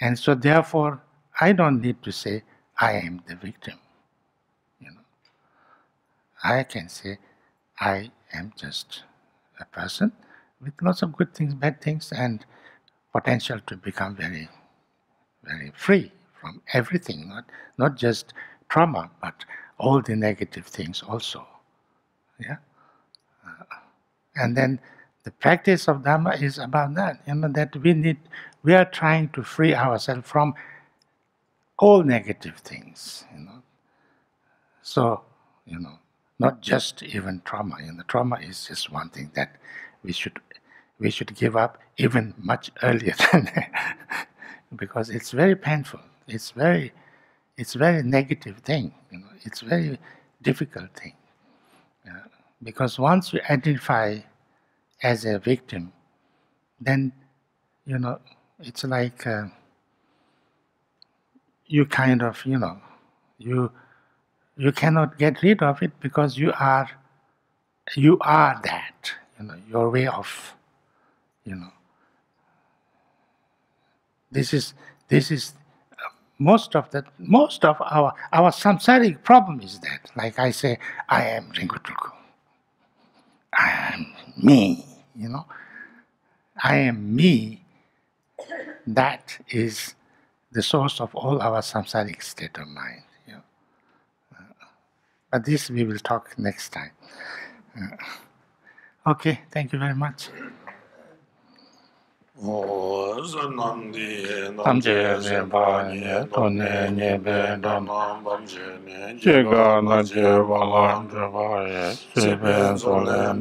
And so therefore, I don't need to say, I am the victim. I can say, I am just a person with lots of good things, bad things, and potential to become very, very free from everything, not just trauma, but all the negative things also. Yeah, and then the practice of Dhamma is about that. That we are trying to free ourselves from all negative things. So not just even trauma. Trauma is just one thing that we should give up even much earlier than that, because it's very painful. It's very negative thing. It's very difficult thing. Because once you identify as a victim, then it's like you kind of you cannot get rid of it, because you are that. Your way of this is most of our samsaric problem is that. Like I say, I am Rinpoche. I am me. I am me. That is the source of all our samsaric state of mind. But this we will talk next time. Okay, thank you very much. 남제제바니 돈네 예배던 제가 나제발란드바에 제벤솔렌